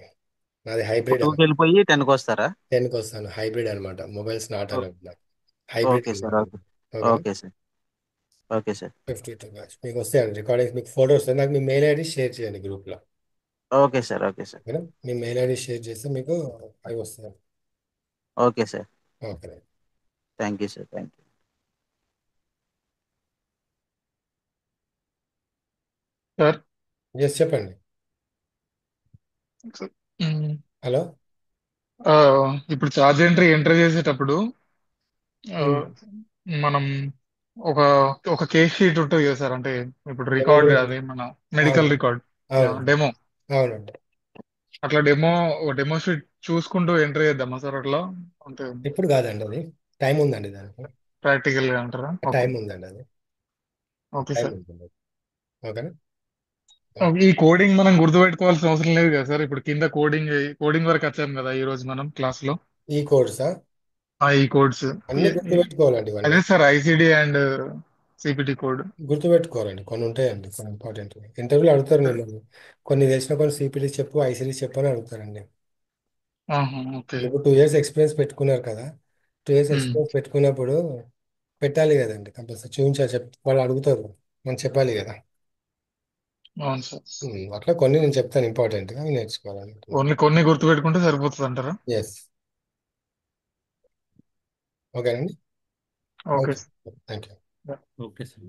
నాది ఇప్పుడు హైబ్రిడ్ 2కి అనమాట. వెళ్ళిపోయి 10కి వస్తారా? 10కి వస్తాను, హైబ్రిడ్ అనమాట. మొబైల్స్ నాట్ ఓ- అలౌడ్ నాకు. Hybrid okay sir. అనమాట. ఓకే. ఓకేనా? Okay sir. Okay sir. 52 batch మీకు వస్తాయండి రికార్డింగ్స్, మీకు ఫోటోస్ వస్తాయి. నాకు మీ మెయిల్ ఐడి షేర్ చేయండి గ్రూప్లో. Okay sir. Okay sir. ఓకేనా? మీ మెయిల్ ఐడి షేర్ చేస్తే మీకు అవి వస్తాయి. Okay sir. Okay. Thank you sir. Thank you. Sir. Yes చెప్పండి. మ్మ్. హలో. ఆ, ఇప్పుడు ఛార్జ్ ఎంటర్ చేసేటప్పుడు ఆ, ఉమ్, మనం ఒక ఒక కేస్ షీట్ ఉంటుంది కదా సార్, అంటే ఇప్పుడు ఎవరు? రికార్డ్, అది మన మెడికల్ అవును, రికార్డ్, అవునండి, డెమో. అవునండి. అట్లా డెమో షీట్ చూసుకుంటూ ఎంటర్ చేద్దామా సార్ అట్లా? అంటే ఇప్పుడు కాదండి, అది టైం ఉందండి దానికి. ప్రాక్టికల్ గా అంటారా? ఓకే. టైం ఉందండి, అది ఓకే టైం సార్. ఉంటుంది. ఓకేనా? ఈ కోడింగ్ మనం గుర్తుపెట్టుకోవాల్సిన అవసరం లేదు కదా సార్? ఇప్పుడు కింద కోడింగ్ వరకు వచ్చాం కదా ఈ రోజు మనం క్లాస్ లో. ఈ కోడ్సా? ఈ కోడ్స్ అన్ని గుర్తుపెట్టుకోవాలండి ఇవన్నీ. అదే sir, ICD and CPT code. గుర్తుపెట్టుకోవాలండి, కొన్ని ఉంటాయండి, కొన్ని ఇంపార్టెంట్. ఇంటర్వ్యూలో అడుగుతారు మిమ్మల్ని, కొన్ని తెలిసిన కొన్ని సిపిడి చెప్పు, ఐసిడి చెప్పు అని అడుగుతారండి. ఆహా, ఓకే. మీకు 2 years ఎక్స్పీరియన్స్ పెట్టుకున్నారు కదా, ట్రేస్ ఉమ్, ఎక్స్పీరియన్స్ పెట్టుకున్నప్పుడు పెట్టాలి కదండి, కంపల్సరీ చూపించాలి, వాళ్ళు అడుగుతారు, మనం చెప్పాలి కదా. అవును సార్. అట్లా కొన్ని నేను చెప్తాను ఇంపార్టెంట్గా అవి నేర్చుకోవాలనుకుంటున్నాను. ఓన్లీ కొన్ని గుర్తు పెట్టుకుంటే సరిపోతుంది అంటారా? ఎస్. ఓకేనండి. Okay okay. Thank you. Sir. Okay sir.